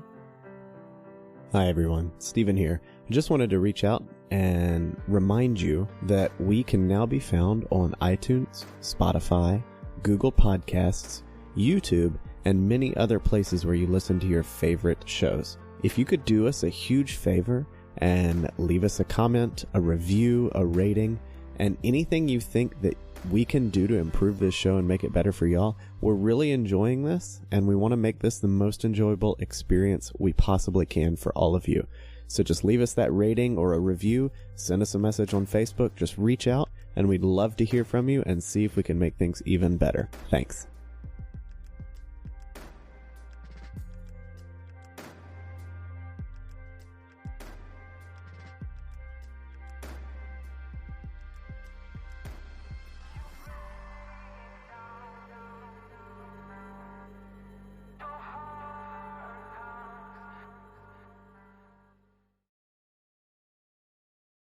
Hi everyone, Steven here. I just wanted to reach out and remind you that we can now be found on iTunes, Spotify, Google Podcasts, YouTube, and many other places where you listen to your favorite shows. If you could do us a huge favor and leave us a comment, a review, a rating, and anything you think that we can do to improve this show and make it better for y'all. We're really enjoying this, and we want to make this the most enjoyable experience we possibly can for all of you. So just leave us that rating or a review, send us a message on Facebook, just reach out, and we'd love to hear from you and see if we can make things even better. Thanks.